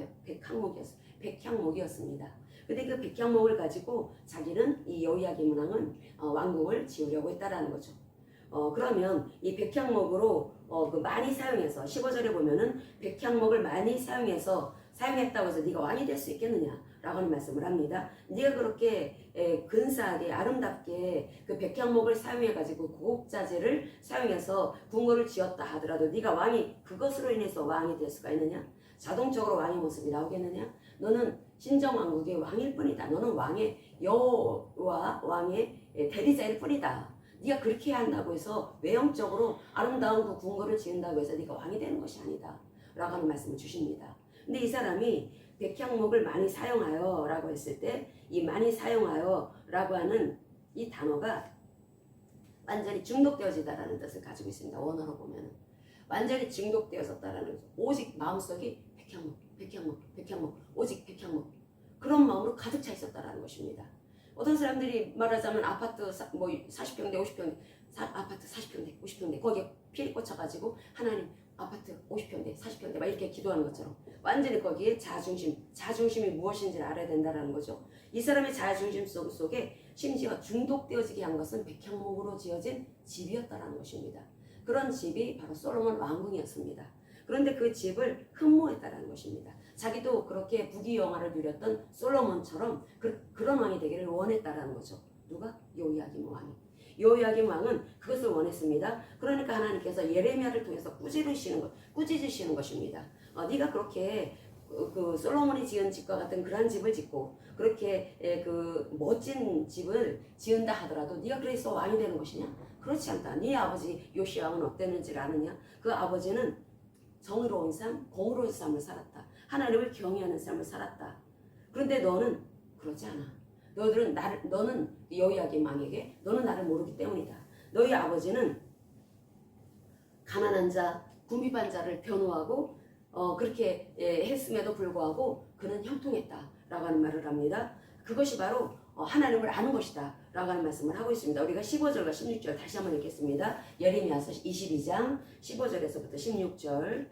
백향목이었습니다. 근데 그 백향목을 가지고 자기는 이 여호야김 왕은 왕궁을 지으려고 했다라는 거죠. 그러면 이 백향목으로 그 많이 사용해서 15절에 보면은 백향목을 많이 사용했다고 해서 네가 왕이 될 수 있겠느냐 라고 하는 말씀을 합니다. 네가 그렇게 근사하게 아름답게 그 백향목을 사용해 가지고 고급자재를 사용해서 궁궐을 지었다 하더라도 네가 그것으로 인해서 왕이 될 수가 있느냐? 자동적으로 왕의 모습이 나오겠느냐? 너는 신정왕국의 왕일 뿐이다. 너는 왕의 여호와 왕의 대리자일 뿐이다. 네가 그렇게 한다고 해서 외형적으로 아름다운 그 궁궐을 지은다고 해서 네가 왕이 되는 것이 아니다 라고 하는 말씀을 주십니다. 근데 이 사람이 백향목을 많이 사용하여 라고 했을 때 이 많이 사용하여 라고 하는 이 단어가 완전히 중독되어지다라는 뜻을 가지고 있습니다. 원어로 보면 완전히 중독되어졌다라는 거죠. 오직 마음속이 백향목, 오직 백향목, 그런 마음으로 가득 차 있었다라는 것입니다. 어떤 사람들이 말하자면 아파트 40평대 50평대 아파트 40평대 50평대 거기에 피를 꽂혀가지고 하나님 아파트 50평대 40평대 막 이렇게 기도하는 것처럼 완전히 거기에 자중심이 무엇인지를 알아야 된다는 거죠. 이 사람의 자중심 속에 심지어 중독되어지게 한 것은 백향목으로 지어진 집이었다는 것입니다. 그런 집이 바로 솔로몬 왕궁이었습니다. 그런데 그 집을 흠모했다는 것입니다. 자기도 그렇게 부귀영화를 누렸던 솔로몬처럼 그런 왕이 되기를 원했다는 거죠. 누가? 요야김 왕이. 요야김 왕은 그것을 원했습니다. 그러니까 하나님께서 예레미야를 통해서 꾸짖으시는 것입니다. 네가 그렇게 그 솔로몬이 지은 집과 같은 그런 집을 짓고 그렇게 그 멋진 집을 지은다 하더라도 네가 그래서 왕이 되는 것이냐? 그렇지 않다. 네 아버지 요시야 왕은 어땠는지를 아느냐? 그 아버지는 정의로운 삶, 공의로운 삶을 살았다. 하나님을 경외하는 삶을 살았다. 그런데 너는 그렇지 않아. 너는 여호야김 왕에게 너는 나를 모르기 때문이다. 너희 아버지는 가난한 자, 궁핍한 자를 변호하고 그렇게 했음에도 불구하고 그는 형통했다라고 하는 말을 합니다. 그것이 바로 하나님을 아는 것이다 라고 하는 말씀을 하고 있습니다. 우리가 15절과 16절 다시 한번 읽겠습니다. 예레미야서 22장 15절에서부터 16절.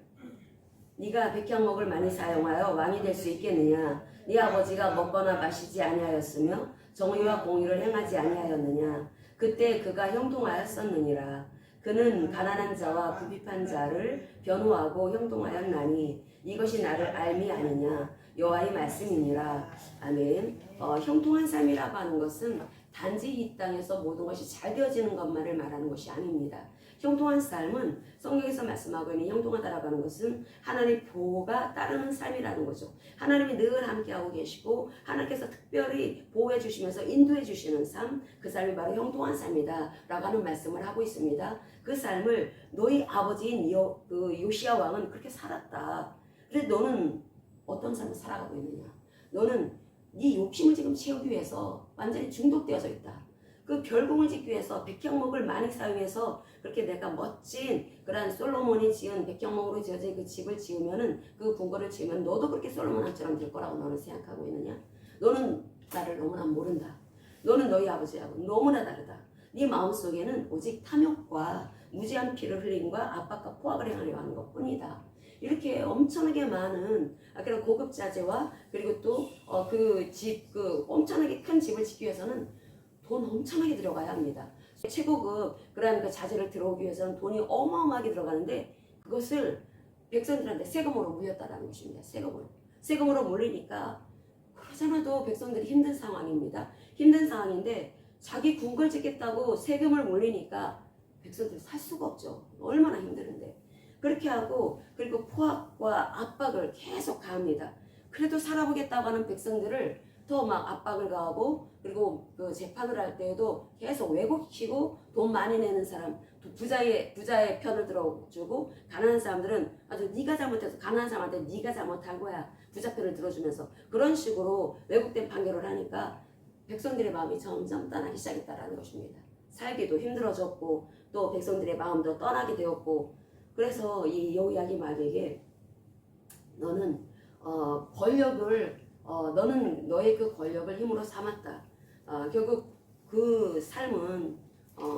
네가 백향목을 많이 사용하여 왕이 될 수 있겠느냐? 네 아버지가 먹거나 마시지 아니하였으며 정의와 공의를 행하지 아니하였느냐? 그때 그가 형통하였었느니라. 그는 가난한 자와 부핍한 자를 변호하고 형통하였나니 이것이 나를 알미 아니냐? 여호와의 말씀이니라. 아멘. 형통한 삶이라고 하는 것은 단지 이 땅에서 모든 것이 잘 되어지는 것만을 말하는 것이 아닙니다. 형통한 삶은 성경에서 말씀하고 있는 형통하다라고 하는 것은 하나님의 보호가 따르는 삶이라는 거죠. 하나님이 늘 함께하고 계시고 하나님께서 특별히 보호해 주시면서 인도해 주시는 삶, 그 삶이 바로 형통한 삶이다 라고 하는 말씀을 하고 있습니다. 그 삶을 너희 아버지인 요시야 왕은 그렇게 살았다. 그런데 너는 어떤 삶을 살아가고 있느냐? 너는 네 욕심을 지금 채우기 위해서 완전히 중독되어져 있다. 그 별궁을 짓기 위해서 백향목을 많이 사용해서 그렇게 내가 멋진 그런 솔로몬이 지은 백향목으로 지어진 그 집을 지으면은 그 궁궐을 지으면 너도 그렇게 솔로몬처럼 될 거라고 너는 생각하고 있느냐? 너는 나를 너무나 모른다. 너는 너희 아버지하고 너무나 다르다. 네 마음속에는 오직 탐욕과 무지한 피를 흘림과 압박과 포악을 행하려 하는 것 뿐이다. 이렇게 엄청나게 많은 그런 고급 자재와 그리고 또 그 엄청나게 큰 집을 짓기 위해서는 돈 엄청나게 들어가야 합니다. 최고급 그러한 그 자재를 들어오기 위해서는 돈이 어마어마하게 들어가는데 그것을 백성들한테 세금으로 물렸다라는 것입니다. 세금으로 물리니까 그러잖아도 백성들이 힘든 상황입니다. 힘든 상황인데 자기 궁궐 짓겠다고 세금을 물리니까 백성들이 살 수가 없죠. 얼마나 힘드는데. 그렇게 하고 그리고 포악과 압박을 계속 가합니다. 그래도 살아보겠다고 하는 백성들을 더 막 압박을 가하고 그리고 그 재판을 할 때에도 계속 왜곡시키고 돈 많이 내는 사람 부자의 편을 들어주고 가난한 사람들은 아주 네가 잘못해서 가난한 사람한테 네가 잘못한 거야 부자 편을 들어주면서 그런 식으로 왜곡된 판결을 하니까 백성들의 마음이 점점 떠나기 시작했다라는 것입니다. 살기도 힘들어졌고 또 백성들의 마음도 떠나게 되었고 그래서 이 여호야김에게 너는 권력을 너는 너의 그 권력을 힘으로 삼았다. 결국 그 삶은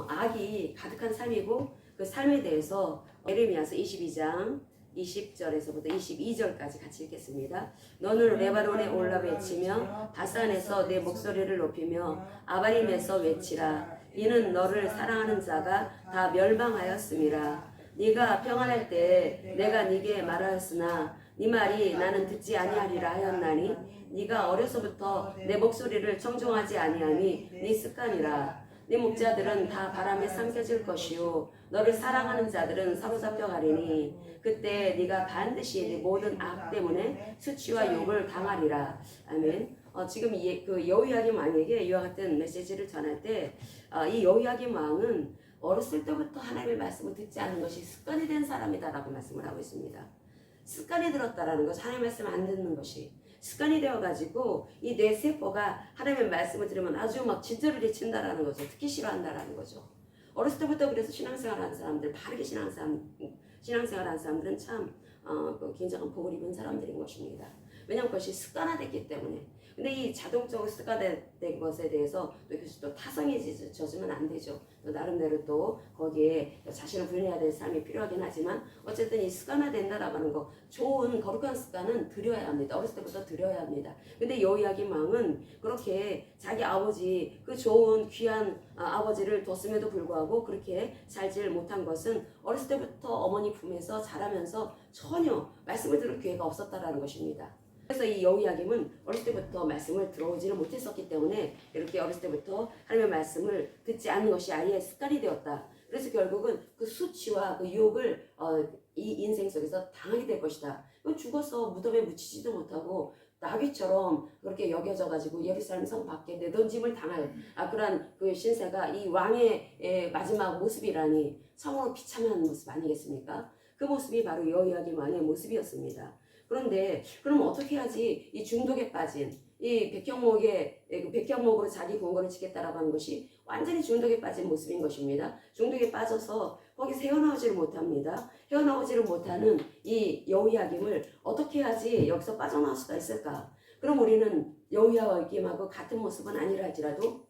악이 가득한 삶이고 그 삶에 대해서 예레미야서 22장 20절에서부터 22절까지 같이 읽겠습니다. 너는 레바논에 올라 외치며 바산에서 내 목소리를 높이며 아바림에서 외치라. 이는 너를 사랑하는 자가 다 멸망하였음이라. 네가 평안할 때 내가 네게 말하였으나 네 말이 나는 듣지 아니하리라 하였나니 네가 어려서부터 내 목소리를 청종하지 아니하니 네 습관이라. 네 목자들은 다 바람에 삼켜질 것이요 너를 사랑하는 자들은 사로잡혀 가리니 그때 네가 반드시 네 모든 악 때문에 수치와 욕을 당하리라. 아멘. 지금 그 여호야김 왕에게 이와 같은 메시지를 전할 때 이 여호야김 왕은 어렸을 때부터 하나님의 말씀을 듣지 않는 것이 습관이 된 사람이다라고 말씀을 하고 있습니다. 습관이 들었다라는 것, 하나님의 말씀을 안 듣는 것이 습관이 되어가지고 이 뇌 세포가 하나님의 말씀을 들으면 아주 막 진저리를 친다라는 거죠. 듣기 싫어한다라는 거죠. 어렸을 때부터 그래서 신앙생활하는 사람들, 바르게 신앙생활하는 사람들은 참 굉장한 복을 입은 사람들인 것입니다. 왜냐하면 그것이 습관화됐기 때문에. 근데 이 자동적으로 습관화된 것에 대해서 또 이것이 또 타성해져주면 안 되죠. 또 나름대로 또 거기에 자신을 분해해야 될 삶이 필요하긴 하지만 어쨌든 이 습관화된다라고 하는 거 좋은 거룩한 습관은 들여야 합니다. 어렸을 때부터 들여야 합니다. 근데 여호야김 왕은 그렇게 자기 아버지 그 좋은 귀한 아버지를 뒀음에도 불구하고 그렇게 살지를 못한 것은 어렸을 때부터 어머니 품에서 자라면서 전혀 말씀을 들을 기회가 없었다라는 것입니다. 그래서 이 여호야김은 어렸을 때부터 말씀을 들어오지를 못했었기 때문에 이렇게 어렸을 때부터 하나님의 말씀을 듣지 않는 것이 아예 습관이 되었다. 그래서 결국은 그 수치와 그 유혹을 이 인생 속에서 당하게 될 것이다. 죽어서 무덤에 묻히지도 못하고 나귀처럼 그렇게 여겨져가지고 예루살렘 성 밖에 내던짐을 당할 그런 그 신세가 이 왕의 마지막 모습이라니 참으로 비참한 모습 아니겠습니까? 그 모습이 바로 여호야김 왕의 모습이었습니다. 그런데 그럼 어떻게 하지? 이 중독에 빠진 이 백향목으로 자기 궁궐을 짓겠다라고 하는 것이 완전히 중독에 빠진 모습인 것입니다. 중독에 빠져서 거기서 헤어나오지를 못합니다. 헤어나오지를 못하는 이 여호야김을 어떻게 하지 여기서 빠져나올 수가 있을까? 그럼 우리는 여호야김하고 같은 모습은 아니라 할지라도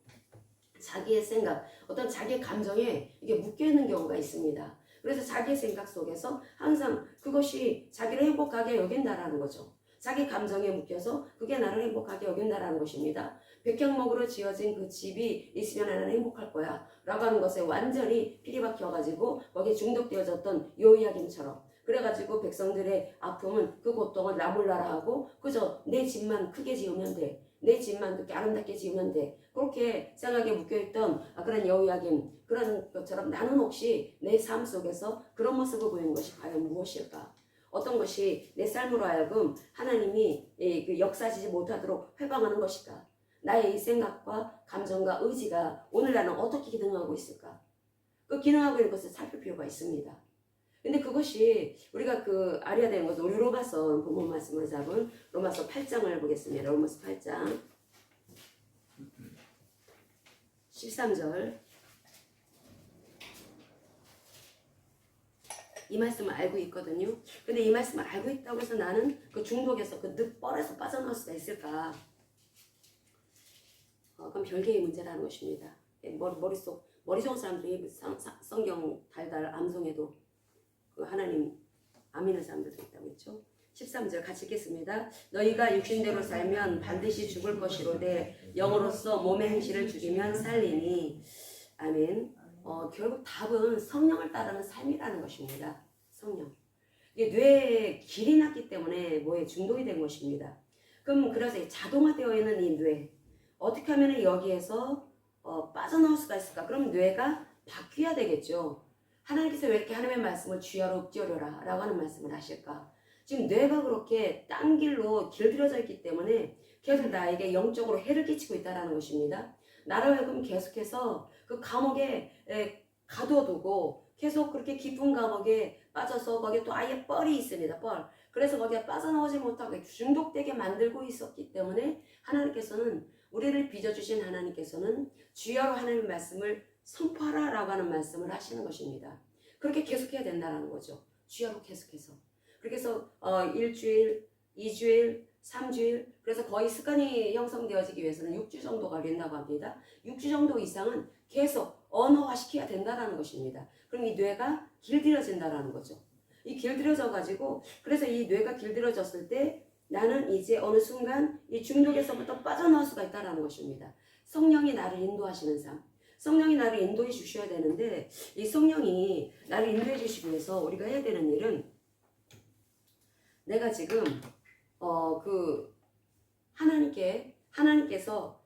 자기의 생각, 어떤 자기의 감정에 이게 묶여있는 경우가 있습니다. 그래서 자기의 생각 속에서 항상 그것이 자기를 행복하게 여긴다라는 거죠. 자기 감정에 묶여서 그게 나를 행복하게 여긴다라는 것입니다. 백향목으로 지어진 그 집이 있으면 나는 행복할 거야 라고 하는 것에 완전히 피리박혀가지고 거기에 중독되어졌던 요이야김처럼, 그래가지고 백성들의 아픔은 그 고통을 나몰라라 하고 그저 내 집만 크게 지으면 돼, 내 집만 그렇게 아름답게 지으면 돼, 그렇게 생각에 묶여있던 그런 여호야김, 그런 것처럼 나는 혹시 내 삶 속에서 그런 모습을 보이는 것이 과연 무엇일까? 어떤 것이 내 삶으로 하여금 하나님이 그 역사하지 못하도록 회방하는 것일까? 나의 이 생각과 감정과 의지가 오늘 나는 어떻게 기능하고 있을까? 그 기능하고 있는 것을 살필 필요가 있습니다. 근데 그것이 우리가 그 알아야 되는 것은, 우리 로마서 본문 말씀을 잡은 로마서 8장을 보겠습니다. 로마서 8장 13절. 이 말씀을 알고 있거든요. 근데 이 말씀을 알고 있다고 해서 나는 그 중독에서 그 늪벌에서 빠져나올 수가 있을까? 그럼 별개의 문제라는 것입니다. 머리 좋은 사람들이 성경 달달 암송해도 그 하나님 아멘하는 사람들도 있다고 했죠. 13절 같이 읽겠습니다. 너희가 육신대로 살면 반드시 죽을 것이로되 영으로서 몸의 행실을 죽이면 살리니. 아멘. 결국 답은 성령을 따르는 삶이라는 것입니다. 성령. 이게 뇌에 길이 났기 때문에 뭐에 중독이 된 것입니다. 그럼 그래서 자동화되어 있는 이 뇌, 어떻게 하면 여기에서 빠져나올 수가 있을까? 그럼 뇌가 바뀌어야 되겠죠. 하나님께서 왜 이렇게 하나님의 말씀을 주야로 읊조려라 라고 하는 말씀을 하실까? 지금 뇌가 그렇게 딴 길로 길들여져 있기 때문에 계속 나에게 영적으로 해를 끼치고 있다는 것입니다. 나를 하여금 계속해서 그 감옥에 가둬두고 계속 그렇게 깊은 감옥에 빠져서 거기에 또 아예 뻘이 있습니다. 뻘. 그래서 거기에 빠져나오지 못하고 중독되게 만들고 있었기 때문에 하나님께서는, 우리를 빚어주신 하나님께서는 주여로 하나님의 말씀을 선포하라 라고 하는 말씀을 하시는 것입니다. 그렇게 계속해야 된다는 거죠. 주여로 계속해서. 그렇게 해서 1주일, 2주일, 3주일, 그래서 거의 습관이 형성되어지기 위해서는 6주 정도 걸린다고 합니다. 6주 정도 이상은 계속 언어화시켜야 된다는 것입니다. 그럼 이 뇌가 길들여진다는 거죠. 이 길들여져 가지고, 그래서 이 뇌가 길들여졌을 때 나는 이제 어느 순간 이 중독에서부터 빠져나올 수가 있다는 것입니다. 성령이 나를 인도하시는 삶. 성령이 나를 인도해 주셔야 되는데, 이 성령이 나를 인도해 주시기 위해서 우리가 해야 되는 일은, 내가 지금 하나님께서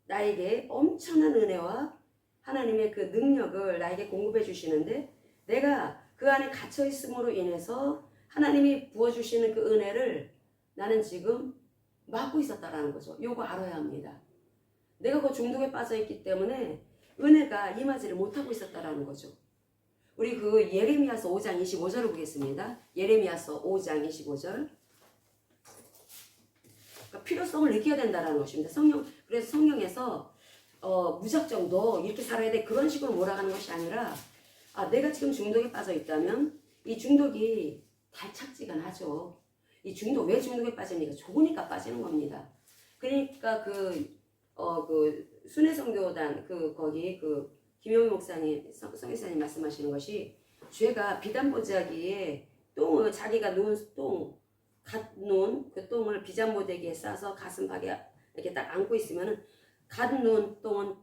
나에게 엄청난 은혜와 하나님의 그 능력을 나에게 공급해 주시는데, 내가 그 안에 갇혀 있음으로 인해서 하나님이 부어주시는 그 은혜를 나는 지금 막고 있었다라는 거죠. 요거 알아야 합니다. 내가 그 중독에 빠져 있기 때문에 은혜가 임하지를 못하고 있었다라는 거죠. 우리 그 예레미야서 5장 25절을 보겠습니다. 예레미야서 5장 25절. 그러니까 필요성을 느껴야 된다는 것입니다. 그래서 성령에서 무작정 너 이렇게 살아야 돼 그런 식으로 몰아가는 것이 아니라, 내가 지금 중독에 빠져 있다면 이 중독이 달착지근하죠. 이 중독, 왜 중독에 빠집니까? 좋으니까 빠지는 겁니다. 그러니까 그 순회선교단 거기 김용희 목사님, 성의사님 말씀하시는 것이, 죄가 비단보자기에 자기가 놓은 갓 놓은 그 똥을 비단보자기에 싸서 가슴팍에 이렇게 딱 안고 있으면은 갓 놓은 똥은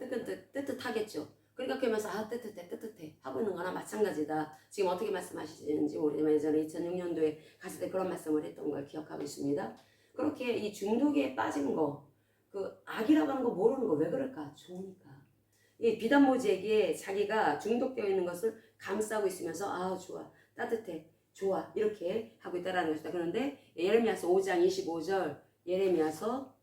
뜨뜻하겠죠. 그러니까 그러면서 뜨뜻해 하고 있는 거나 마찬가지다. 지금 어떻게 말씀하시는지 모르지만 예전에 2006년도에 갔을 때 그런 말씀을 했던 걸 기억하고 있습니다. 그렇게 이 중독에 빠진 거, 그 악이라고 하는 거 모르는 거 왜 그럴까? 좋으니까. 이 비단모지에게 자기가 중독되어 있는 것을 감싸고 있으면서 좋아, 따뜻해, 좋아 이렇게 하고 있다는 것이다. 그런데 예레미야서 5장 25절, 예레미야서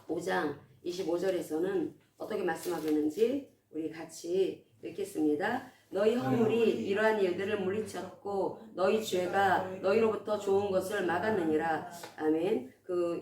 5장 25절에서는 어떻게 말씀하고 있는지 우리 같이 읽겠습니다. 너희 허물이 이러한 일들을 물리쳤고 너희 죄가 너희로부터 좋은 것을 막았느니라. 아멘.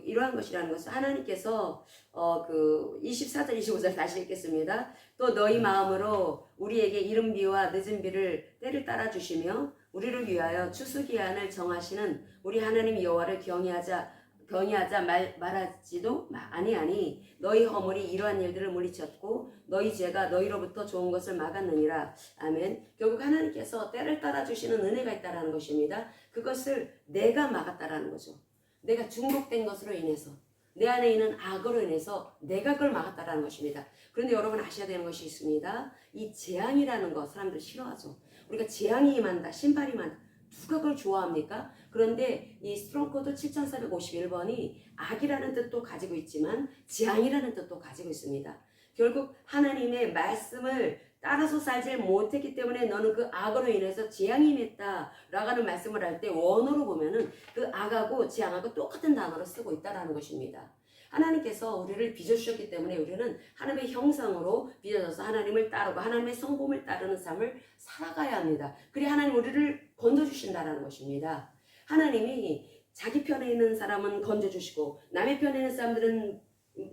이러한 것이라는 것은 하나님께서 24절 25절 다시 읽겠습니다. 또 너희 마음으로 우리에게 이른 비와 늦은 비를 때를 따라 주시며 우리를 위하여 추수기한을 정하시는 우리 하나님 여호와를 경외하자 경이하자 말하지도 아니하니 너희 허물이 이러한 일들을 물리쳤고 너희 죄가 너희로부터 좋은 것을 막았느니라. 아멘. 결국 하나님께서 때를 따라주시는 은혜가 있다라는 것입니다. 그것을 내가 막았다라는 거죠. 내가 중독된 것으로 인해서 내 안에 있는 악으로 인해서 내가 그걸 막았다라는 것입니다. 그런데 여러분 아셔야 되는 것이 있습니다. 이 재앙이라는 거 사람들 싫어하죠. 우리가 재앙이 임한다, 심판이 임한다. 누가 그걸 좋아합니까? 그런데 이 스트롱코드 7451번이 악이라는 뜻도 가지고 있지만 재앙이라는 뜻도 가지고 있습니다. 결국 하나님의 말씀을 따라서 살지 못했기 때문에 너는 그 악으로 인해서 재앙이 임했다 라고 하는 말씀을 할 때 원어로 보면은 그 악하고 재앙하고 똑같은 단어를 쓰고 있다는 것입니다. 하나님께서 우리를 빚어주셨기 때문에 우리는 하나님의 형상으로 빚어져서 하나님을 따르고 하나님의 성품을 따르는 삶을 살아가야 합니다. 그래야 하나님 우리를 건져주신다는 것입니다. 하나님이 자기 편에 있는 사람은 건져주시고 남의 편에 있는 사람들은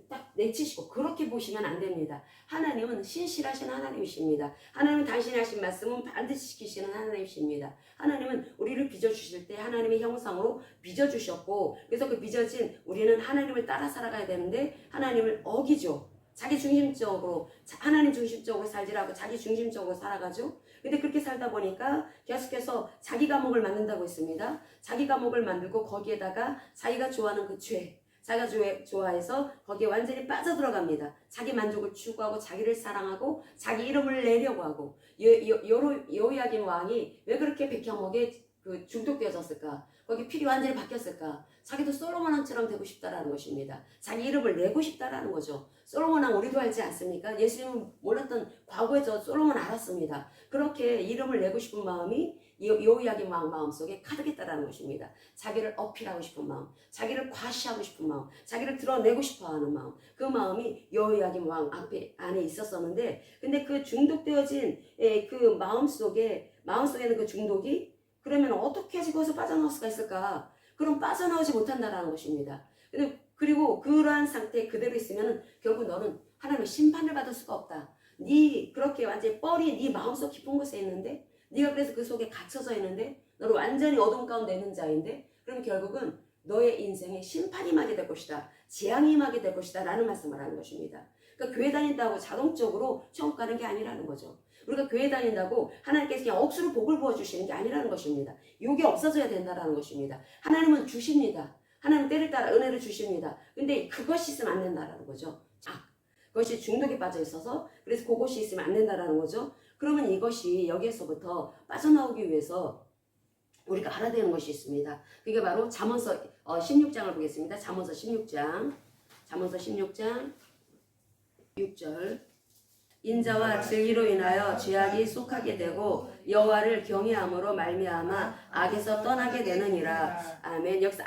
딱 내치시고 그렇게 보시면 안 됩니다. 하나님은 신실하신 하나님이십니다. 하나님은 당신이 하신 말씀은 반드시 지키시는 하나님이십니다. 하나님은 우리를 빚어주실 때 하나님의 형상으로 빚어주셨고 그래서 그 빚어진 우리는 하나님을 따라 살아가야 되는데 하나님을 어기죠. 자기 중심적으로 하나님 중심적으로 살지라고 자기 중심적으로 살아가죠. 근데 그렇게 살다 보니까 계속해서 자기 감옥을 만든다고 했습니다. 자기 감옥을 만들고 거기에다가 자기가 좋아하는 그 죄 자기가 좋아해서 거기에 완전히 빠져들어갑니다. 자기 만족을 추구하고 자기를 사랑하고 자기 이름을 내려고 하고 여호야긴 왕이 왜 그렇게 백향목에 그 중독되어졌을까? 거기 필이 완전히 바뀌었을까? 자기도 솔로몬 왕처럼 되고 싶다라는 것입니다. 자기 이름을 내고 싶다라는 거죠. 솔로몬 왕 우리도 알지 않습니까? 예수님은 몰랐던 과거에 저 솔로몬 알았습니다. 그렇게 이름을 내고 싶은 마음이 여호야긴 왕 마음속에 가득했다라는 것입니다. 자기를 어필하고 싶은 마음, 자기를 과시하고 싶은 마음, 자기를 드러내고 싶어하는 마음, 그 마음이 여호야긴 왕 안에 있었었는데, 근데 그 중독되어진 그 마음속에는 그 중독이 그러면 어떻게 해서 거기서 빠져나올 수가 있을까? 그럼 빠져나오지 못한다라는 것입니다. 그리고 그러한 상태에 그대로 있으면 결국 너는 하나님의 심판을 받을 수가 없다. 그렇게 완전히 뻘이 네 마음속 깊은 곳에 있는데 네가 그래서 그 속에 갇혀져 있는데 너를 완전히 어둠 가운데 있는 자인데 그럼 결국은 너의 인생에 심판이 임하게 될 것이다. 재앙이 임하게 될 것이다 라는 말씀을 하는 것입니다. 그러니까 교회 다닌다고 자동적으로 천국 가는 게 아니라는 거죠. 우리가 교회 다닌다고 하나님께서 그냥 억수로 복을 부어주시는 게 아니라는 것입니다. 욕이 없어져야 된다는 것입니다. 하나님은 주십니다. 하나님 때를 따라 은혜를 주십니다. 근데 그것이 있으면 안 된다는 거죠. 그것이 중독에 빠져 있어서 그래서 그것이 있으면 안 된다는 거죠. 그러면 이것이 여기에서부터 빠져나오기 위해서 우리가 알아야 되는 것이 있습니다. 그게 바로 잠언서 16장을 보겠습니다. 잠언서 16장 6절 인자와 진리로 인하여 죄악이 속하게 되고 여호와를 경외함으로 말미암아 악에서 떠나게 되느니라. 아멘. 여기서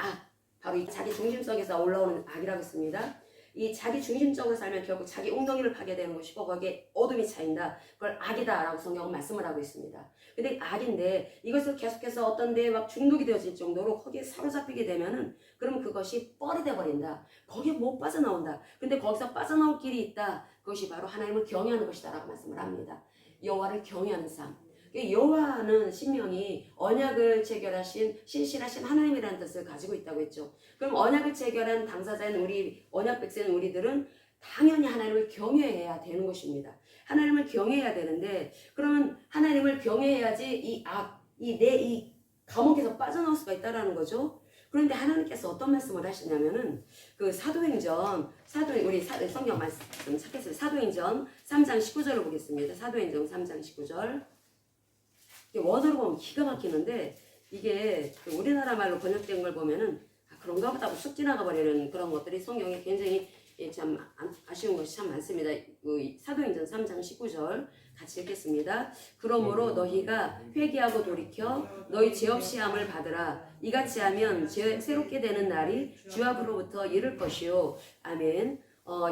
바로 이 자기 중심성에서 올라오는 악이라고 했습니다. 이 자기 중심적으로 살면 결국 자기 웅덩이를 파게 되는 것이고 거기에 어둠이 차인다. 그걸 악이다 라고 성경은 말씀을 하고 있습니다. 근데 악인데 이것을 계속해서 어떤 데에 막 중독이 되어질 정도로 거기에 사로잡히게 되면은 그러면 그것이 뻘이 돼버린다. 거기에 못 빠져나온다. 근데 거기서 빠져나올 길이 있다. 그것이 바로 하나님을 경외하는 것이다 라고 말씀을 합니다. 여호와를 경외하는 삶. 여호와는 신명이 언약을 체결하신 신실하신 하나님이라는 뜻을 가지고 있다고 했죠. 그럼 언약을 체결한 당사자인 우리 언약 백성인 우리들은 당연히 하나님을 경외해야 되는 것입니다. 하나님을 경외해야 되는데 그러면 하나님을 경외해야지 이 감옥에서 빠져나올 수가 있다라는 거죠. 그런데 하나님께서 어떤 말씀을 하시냐면은 그 사도행전 우리 성경 말씀 찾겠습니다. 사도행전 3장 19절을 보겠습니다. 사도행전 3장 19절. 원어로 보면 기가 막히는데 이게 우리나라 말로 번역된 걸 보면은 그런가 보다 하고 쑥 지나가 버리는 그런 것들이 성경에 굉장히 참 아쉬운 것이 참 많습니다. 사도행전 3장 19절 같이 읽겠습니다. 그러므로 너희가 회개하고 돌이켜 너희 죄 없이 함을 받으라. 이같이 하면 새롭게 되는 날이 주 앞으로부터 이를 것이요. 아멘.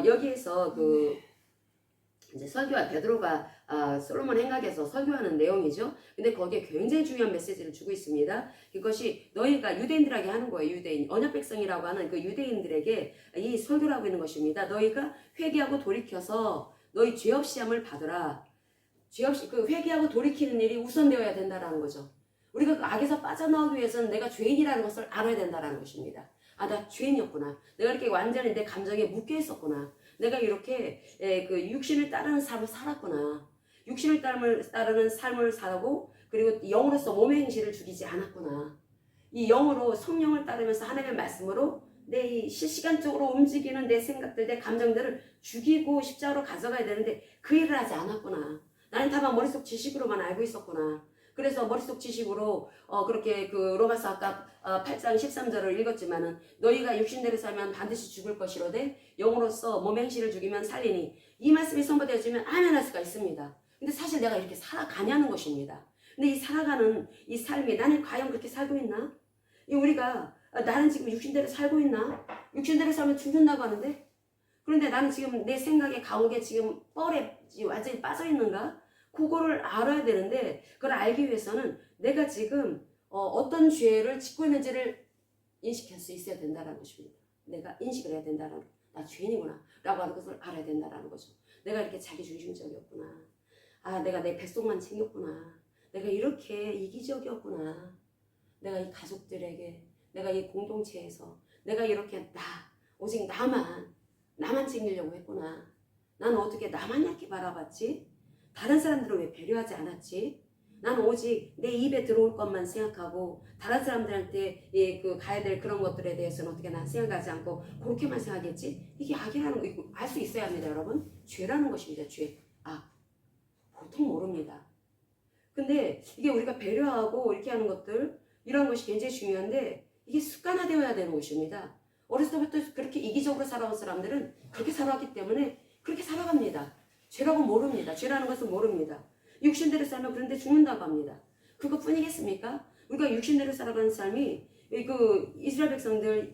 여기에서 이제 설교와 베드로가 솔로몬 행각에서 설교하는 내용이죠. 근데 거기에 굉장히 중요한 메시지를 주고 있습니다. 이것이 너희가 유대인들에게 하는 거예요. 유대인, 언약 백성이라고 하는 그 유대인들에게 이 설교를 하고 있는 것입니다. 너희가 회개하고 돌이켜서 너희 죄 없이 함을 받으라. 죄 없이 회개하고 돌이키는 일이 우선되어야 된다라는 거죠. 우리가 그 악에서 빠져나오기 위해서는 내가 죄인이라는 것을 알아야 된다라는 것입니다. 아, 나 죄인이었구나. 내가 이렇게 완전히 내 감정에 묶여 있었구나. 내가 이렇게 그 육신을 따르는 삶을 살았구나. 육신을 따르는 삶을 살고 그리고 영으로서 몸의 행실을 죽이지 않았구나. 이 영으로 성령을 따르면서 하나님의 말씀으로 내 이 실시간적으로 움직이는 내 생각들, 내 감정들을 죽이고 십자가로 가져가야 되는데 그 일을 하지 않았구나. 나는 다만 머릿속 지식으로만 알고 있었구나. 그래서 머릿속 지식으로 그렇게 그 로마서 아까 8장 13절을 읽었지만은 너희가 육신대로 살면 반드시 죽을 것이로되 영으로서 몸의 행실을 죽이면 살리니 이 말씀이 선포되어지면 아멘 할 수가 있습니다. 근데 사실 내가 이렇게 살아가냐는 것입니다. 근데 이 살아가는 이 삶이 나는 과연 그렇게 살고 있나? 우리가 나는 지금 육신대로 살고 있나? 육신대로 살면 죽는다고 하는데 그런데 나는 지금 내 생각의 감옥에 지금 뻘에 완전히 빠져 있는가? 그거를 알아야 되는데 그걸 알기 위해서는 내가 지금 어떤 죄를 짓고 있는지를 인식할 수 있어야 된다는 것입니다. 내가 인식을 해야 된다는 거. 나 죄인이구나 라고 하는 것을 알아야 된다는 거죠. 내가 이렇게 자기중심적이었구나. 아, 내가 내 뱃속만 챙겼구나. 내가 이렇게 이기적이었구나. 내가 이 가족들에게, 내가 이 공동체에서 내가 이렇게 오직 나만 챙기려고 했구나. 나는 어떻게 나만 이렇게 바라봤지? 다른 사람들을 왜 배려하지 않았지? 나는 오직 내 입에 들어올 것만 생각하고 다른 사람들한테 그 가야 될 그런 것들에 대해서는 어떻게 난 생각하지 않고 그렇게만 생각했지? 이게 악이라는 거 알 수 있어야 합니다, 여러분. 죄라는 것입니다, 죄. 보통 모릅니다. 근데 이게 우리가 배려하고 이렇게 하는 것들 이런 것이 굉장히 중요한데 이게 습관화되어야 되는 것입니다. 어렸을 때부터 그렇게 이기적으로 살아온 사람들은 그렇게 살아왔기 때문에 그렇게 살아갑니다. 죄라고 모릅니다. 죄라는 것은 모릅니다. 육신대로 살면 그런데 죽는다고 합니다. 그것뿐이겠습니까? 우리가 육신대로 살아가는 삶이 그 이스라엘 백성들,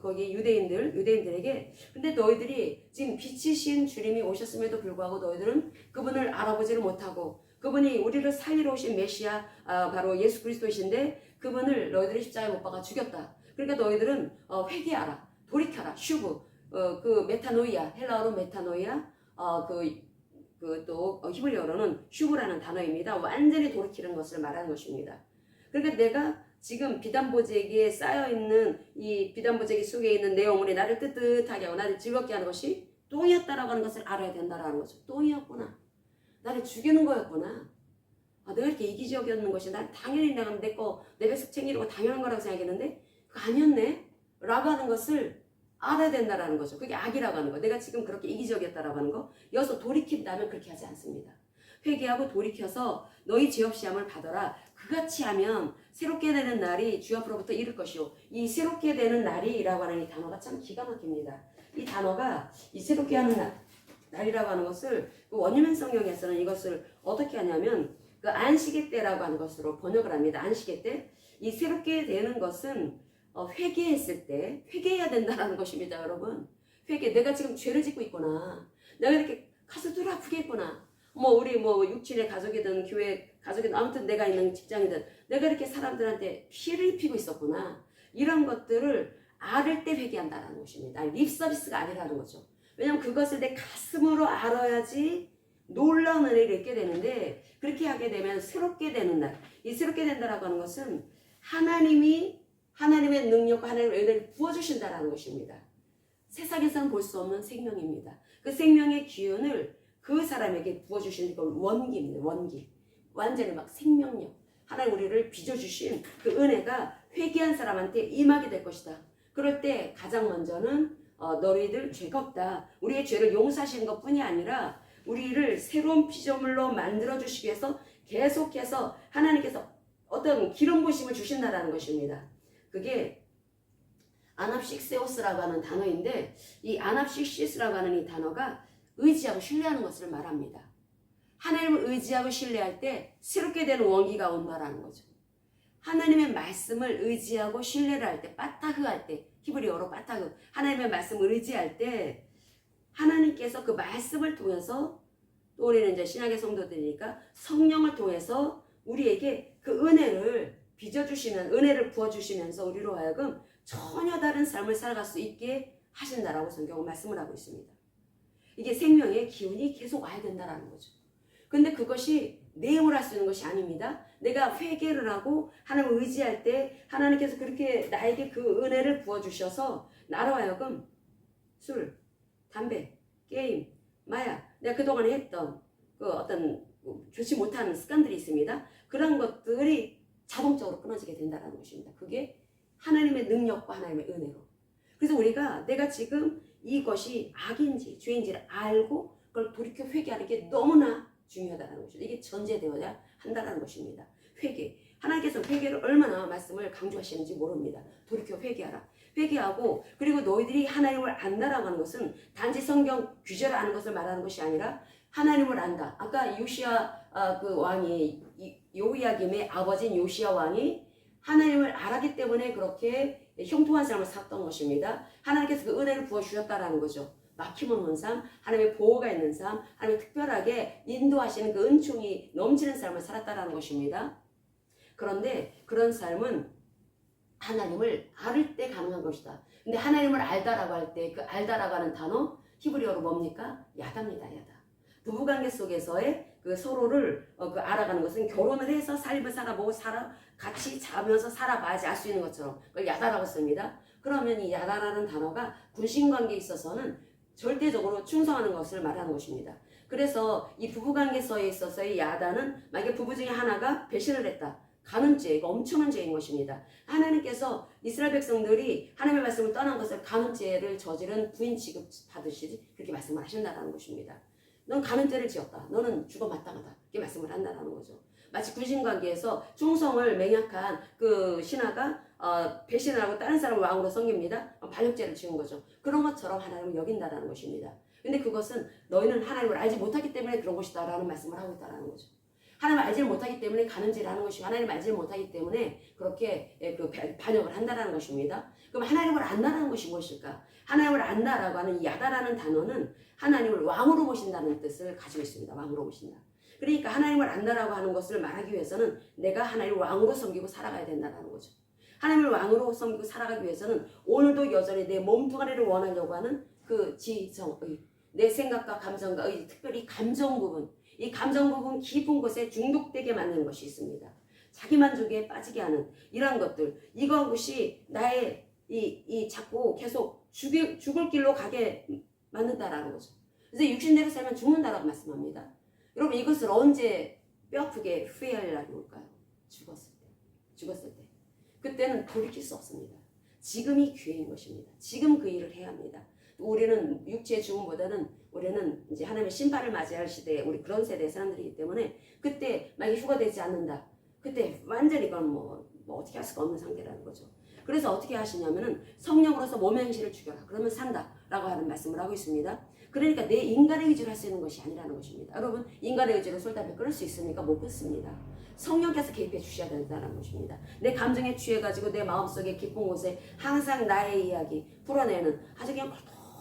거기 유대인들에게 근데 너희들이 지금 빛이신 주님이 오셨음에도 불구하고 너희들은 그분을 알아보지를 못하고 그분이 우리를 살리러 오신 메시아 바로 예수 그리스도이신데 그분을 너희들이 십자가에 못 박아 죽였다. 그러니까 너희들은 회개하라, 돌이켜라, 슈브, 그 메타노이아, 헬라어로 메타노이아, 또 히브리어로는 슈브라는 단어입니다. 완전히 돌이키는 것을 말하는 것입니다. 그러니까 내가 지금 비단보재기에 쌓여있는 이 비단보재기 속에 있는 내용물이 나를 뜨뜻하게 하고 나를 즐겁게 하는 것이 똥이었다라고 하는 것을 알아야 된다라는 거죠. 똥이었구나. 나를 죽이는 거였구나. 내가 이렇게 이기적이었는 것이 난 당연히 내가 내 뱃속 챙기는 거 당연한 거라고 생각했는데 그거 아니었네 라고 하는 것을 알아야 된다라는 거죠. 그게 악이라고 하는 거. 내가 지금 그렇게 이기적이었다라고 하는 거. 여기서 돌이킨다면 그렇게 하지 않습니다. 회개하고 돌이켜서 너희 죄 없이 함을 받아라. 그같이 하면 새롭게 되는 날이 주 앞으로부터 이를 것이요. 이 새롭게 되는 날이라고 하는 이 단어가 참 기가 막힙니다. 이 단어가 이 새롭게 하는 날이라고 하는 것을 그 원유명 성경에서는 이것을 어떻게 하냐면 그 안식의 때라고 하는 것으로 번역을 합니다. 안식의 때. 이 새롭게 되는 것은 회개했을 때 회개해야 된다는 것입니다, 여러분. 회개. 내가 지금 죄를 짓고 있구나. 내가 이렇게 가슴을 아프게 했구나. 우리 육친의 가족이든 교회 가족이든 아무튼 내가 있는 직장이든 내가 이렇게 사람들한테 피해를 입히고 있었구나. 이런 것들을 알을 때 회개한다는 것입니다. 립 서비스가 아니라는 거죠. 왜냐하면 그것을 내 가슴으로 알아야지 놀라운 은혜를 얻게 되는데 그렇게 하게 되면 새롭게 되는 날. 이 새롭게 된다라고 하는 것은 하나님의 능력과 하나님의 은혜를 부어주신다라는 것입니다. 세상에서는 볼 수 없는 생명입니다. 그 생명의 기운을 그 사람에게 부어주시는 건 원기입니다. 원기. 완전히 막 생명력. 하나님 우리를 빚어주신 그 은혜가 회개한 사람한테 임하게 될 것이다. 그럴 때 가장 먼저는 너희들 죄가 없다. 우리의 죄를 용서하시는 것뿐이 아니라 우리를 새로운 피조물로 만들어주시기 위해서 계속해서 하나님께서 어떤 기름 부으심을 주신다라는 것입니다. 그게 아납식세오스라고 하는 단어인데 이 아납식시스라고 하는 이 단어가 의지하고 신뢰하는 것을 말합니다. 하나님을 의지하고 신뢰할 때 새롭게 되는 원기가 온다라는 거죠. 하나님의 말씀을 의지하고 신뢰를 할 때, 빠타흐 할 때, 히브리어로 빠타흐, 하나님의 말씀을 의지할 때 하나님께서 그 말씀을 통해서 또 우리는 이제 신약의 성도들이니까 성령을 통해서 우리에게 그 은혜를 빚어주시면 은혜를 부어주시면서 우리로 하여금 전혀 다른 삶을 살아갈 수 있게 하신다라고 성경은 말씀을 하고 있습니다. 이게 생명의 기운이 계속 와야 된다라는 거죠. 근데 그것이 내 힘으로 할 수 있는 것이 아닙니다. 내가 회개를 하고 하나님을 의지할 때 하나님께서 그렇게 나에게 그 은혜를 부어주셔서 나로 하여금 술, 담배, 게임, 마약, 내가 그동안에 했던 그 어떤 좋지 못한 습관들이 있습니다. 그런 것들이 자동적으로 끊어지게 된다는 것입니다. 그게 하나님의 능력과 하나님의 은혜로. 그래서 우리가 내가 지금 이것이 악인지 죄인지를 알고 그걸 돌이켜 회개하는 게 너무나 중요하다는 것이죠. 이게 전제되어야 한다는 것입니다. 회개. 하나님께서 회개를 얼마나 말씀을 강조하시는지 모릅니다. 돌이켜 회개하라. 회개하고 그리고 너희들이 하나님을 안다라고 하는 것은 단지 성경 규절을 아는 것을 말하는 것이 아니라 하나님을 안다. 아까 요시야 그 왕이 요이야김의 아버지인 요시야 왕이 하나님을 알았기 때문에 그렇게 형통한 삶을 살았던 것입니다. 하나님께서 그 은혜를 부어주셨다라는 거죠. 막힘없는 삶, 하나님의 보호가 있는 삶, 하나님의 특별하게 인도하시는 그 은총이 넘치는 삶을 살았다라는 것입니다. 그런데 그런 삶은 하나님을 알을 때 가능한 것이다. 근데 하나님을 알다라고 할 때 그 알다라고 하는 단어 히브리어로 뭡니까? 야다입니다. 야다. 부부관계 속에서의 그 서로를 그 알아가는 것은 결혼을 해서 삶을 살아보고 같이 자면서 살아봐야지 알 수 있는 것처럼 그걸 야다라고 씁니다. 그러면 이 야다라는 단어가 군신관계에 있어서는 절대적으로 충성하는 것을 말하는 것입니다. 그래서 이 부부관계서에 있어서의 야다는 만약에 부부 중에 하나가 배신을 했다. 간음죄, 이거 엄청난 죄인 것입니다. 하나님께서 이스라엘 백성들이 하나님의 말씀을 떠난 것을 간음죄를 저지른 부인 취급하듯이 그렇게 말씀을 하신다는 것입니다. 넌 간음죄를 지었다. 너는 죽어 마땅하다. 이렇게 말씀을 한다는 거죠. 마치 군신관계에서 충성을 맹약한 그 신하가 배신을 하고 다른 사람을 왕으로 섬깁니다. 반역죄를 지은 거죠. 그런 것처럼 하나님을 여긴다는 것입니다. 근데 그것은 너희는 하나님을 알지 못하기 때문에 그런 것이다 라는 말씀을 하고 있다는 거죠. 하나님을 알지 못하기 때문에 간음죄를 하는 것이고 하나님을 알지 못하기 때문에 그렇게 그 반역을 한다는 것입니다. 그럼 하나님을 안다라는 것이 무엇일까? 하나님을 안다라고 하는 야다라는 단어는 하나님을 왕으로 보신다는 뜻을 가지고 있습니다. 왕으로 보신다. 그러니까 하나님을 안다라고 하는 것을 말하기 위해서는 내가 하나님을 왕으로 섬기고 살아가야 된다는 거죠. 하나님을 왕으로 섬기고 살아가기 위해서는 오늘도 여전히 내 몸뚱아리를 원하려고 하는 그 지정의, 내 생각과 감정과 의, 특별히 감정 부분, 이 감정 부분 깊은 곳에 중독되게 만드는 것이 있습니다. 자기 만족에 빠지게 하는 이러한 것들, 이것이 나의 이 자꾸 계속 죽을 길로 가게 만든다라는 거죠. 그래서 육신대로 살면 죽는다라고 말씀합니다. 여러분 이것을 언제 뼈아프게 후회할 날이 올까요? 죽었을 때. 그때는 돌이킬 수 없습니다. 지금이 기회인 것입니다. 지금 그 일을 해야 합니다. 우리는 육체의 죽음보다는 우리는 이제 하나님의 심판을 맞이할 시대에 우리 그런 세대의 사람들이기 때문에 그때 만약에 휴가 되지 않는다. 그때 완전히 이건 뭐 어떻게 할 수가 없는 상태라는 거죠. 그래서 어떻게 하시냐면은 성령으로서 몸의 행실을 죽여라. 그러면 산다라고 하는 말씀을 하고 있습니다. 그러니까 내 인간의 의지를 할 수 있는 것이 아니라는 것입니다. 여러분 인간의 의지로 술, 담배 끊을 수 있습니까? 못 끊습니다. 성령께서 개입해 주셔야 된다는 것입니다. 내 감정에 취해가지고 내 마음속에 깊은 곳에 항상 나의 이야기 풀어내는 아주 그냥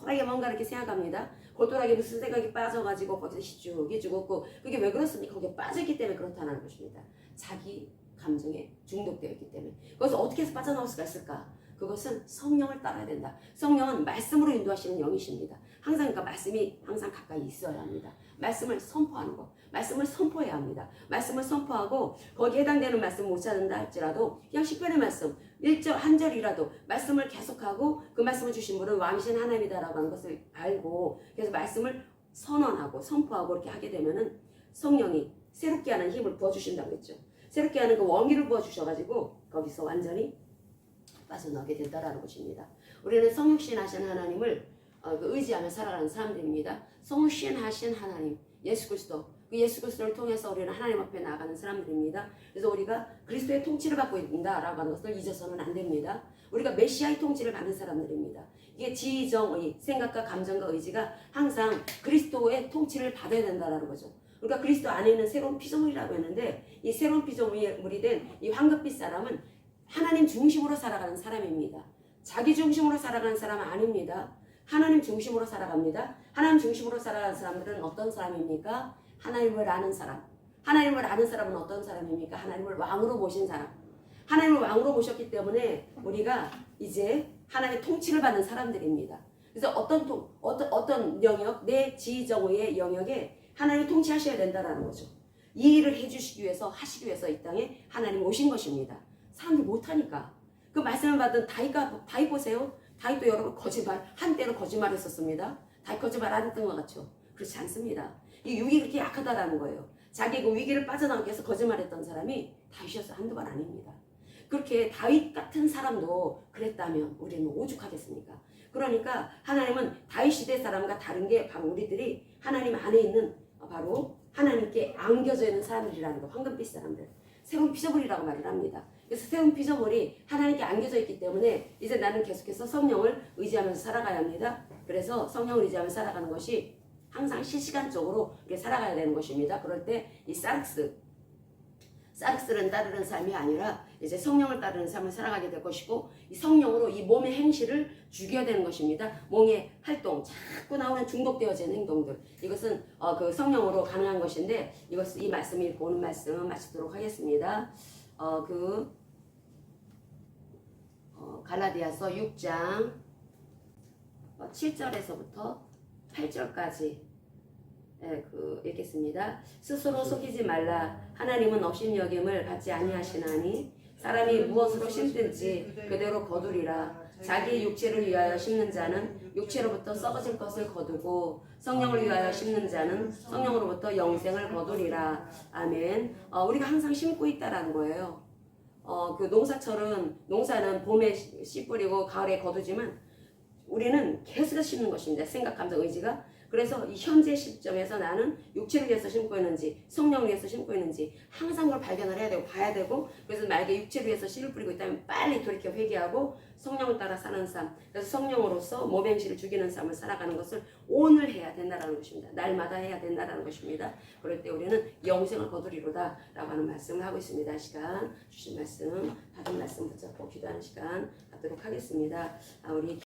골똘하게 뭔가 이렇게 생각합니다. 골똘하게 무슨 생각이 빠져가지고 거기서 시죽이 죽었고 그게 왜 그렇습니까? 거기에 빠졌기 때문에 그렇다는 것입니다. 자기 감정에 중독되어 있기 때문에. 그래서 어떻게 해서 빠져나올 수가 있을까? 그것은 성령을 따라야 된다. 성령은 말씀으로 인도하시는 영이십니다. 항상 그러니까 말씀이 항상 가까이 있어야 합니다. 말씀을 선포하는 것. 말씀을 선포해야 합니다. 말씀을 선포하고 거기에 해당되는 말씀 못 찾는다 할지라도 그냥 시편의 말씀 1절 한 절이라도 말씀을 계속하고 그 말씀을 주신 분은 왕이신 하나님이다라고 하는 것을 알고 그래서 말씀을 선언하고 선포하고 이렇게 하게 되면은 성령이 새롭게 하는 힘을 부어주신다고 했죠. 새롭게 하는 그 원기를 부어주셔가지고 거기서 완전히 빠져나오게 된다라는 것입니다. 우리는 성육신하신 하나님을 의지하며 살아가는 사람들입니다. 성육신하신 하나님, 예수 그리스도, 그 예수 그리스도를 통해서 우리는 하나님 앞에 나아가는 사람들입니다. 그래서 우리가 그리스도의 통치를 받고 있다라고 하는 것을 잊어서는 안 됩니다. 우리가 메시아의 통치를 받는 사람들입니다. 이게 지정의, 생각과 감정과 의지가 항상 그리스도의 통치를 받아야 된다라는 거죠. 그러니까 그리스도 안에 있는 새로운 피조물이라고 했는데 이 새로운 피조물이 된 이 황급빛 사람은 하나님 중심으로 살아가는 사람입니다. 자기 중심으로 살아가는 사람은 아닙니다. 하나님 중심으로 살아갑니다. 하나님 중심으로 살아가는 사람들은 어떤 사람입니까? 하나님을 아는 사람. 하나님을 아는 사람은 어떤 사람입니까? 하나님을 왕으로 모신 사람. 하나님을 왕으로 모셨기 때문에 우리가 이제 하나님의 통치를 받는 사람들입니다. 그래서 어떤 영역, 내 지정의 영역에 하나님이 통치하셔야 된다는 거죠. 이 일을 해주시기 위해서 하시기 위해서 이 땅에 하나님 오신 것입니다. 사람들이 못하니까. 그 말씀을 받은 다윗 보세요. 다윗도 여러분 거짓말, 한때는 거짓말했었습니다. 다윗 거짓말 안 했던 것 같죠? 그렇지 않습니다. 이 육이 그렇게 약하다라는 거예요. 자기 그 위기를 빠져나오기 위해서 거짓말했던 사람이 다윗이었어요. 한두 번 아닙니다. 그렇게 다윗 같은 사람도 그랬다면 우리는 오죽하겠습니까? 그러니까 하나님은 다윗 시대 사람과 다른 게 바로 우리들이 하나님 안에 있는 바로 하나님께 안겨져 있는 사람들이라는 거. 황금빛 사람들. 세운 피조물이라고 말을 합니다. 그래서 세운 피조물이 하나님께 안겨져 있기 때문에 이제 나는 계속해서 성령을 의지하면서 살아가야 합니다. 그래서 성령을 의지하면서 살아가는 것이 항상 실시간적으로 이렇게 살아가야 되는 것입니다. 그럴 때 이 사르스를 따르는 삶이 아니라 이제 성령을 따르는 삶을 살아가게 될 것이고, 이 성령으로 이 몸의 행실을 죽여야 되는 것입니다. 몸의 활동, 자꾸 나오는 중독되어지는 행동들, 이것은 그 성령으로 가능한 것인데, 이 말씀이 보는 말씀 마치도록 하겠습니다. 갈라디아서 6장 7절에서부터 8절까지 읽겠습니다. 스스로 속이지 말라. 하나님은 업신여김을 받지 아니하시나니 사람이 무엇으로 심든지 그대로 거두리라. 자기 육체를 위하여 심는 자는 육체로부터 썩어질 것을 거두고 성령을 위하여 심는 자는 성령으로부터 영생을 거두리라. 아멘. 우리가 항상 심고 있다라는 거예요. 그 농사는 봄에 씨 뿌리고 가을에 거두지만 우리는 계속 심는 것입니다. 생각, 감정, 의지가. 그래서 이 현재 시점에서 나는 육체를 위해서 심고 있는지 성령을 위해서 심고 있는지 항상 그걸 발견을 해야 되고 봐야 되고, 그래서 만약에 육체를 위해서 씨를 뿌리고 있다면 빨리 돌이켜 회개하고 성령을 따라 사는 삶, 그래서 성령으로서 몸의 행실을 죽이는 삶을 살아가는 것을 오늘 해야 된다는 것입니다. 날마다 해야 된다는 것입니다. 그럴 때 우리는 영생을 거두리로다 라고 하는 말씀을 하고 있습니다. 시간 주신 말씀, 받은 말씀 붙잡고 기도하는 시간 갖도록 하겠습니다. 우리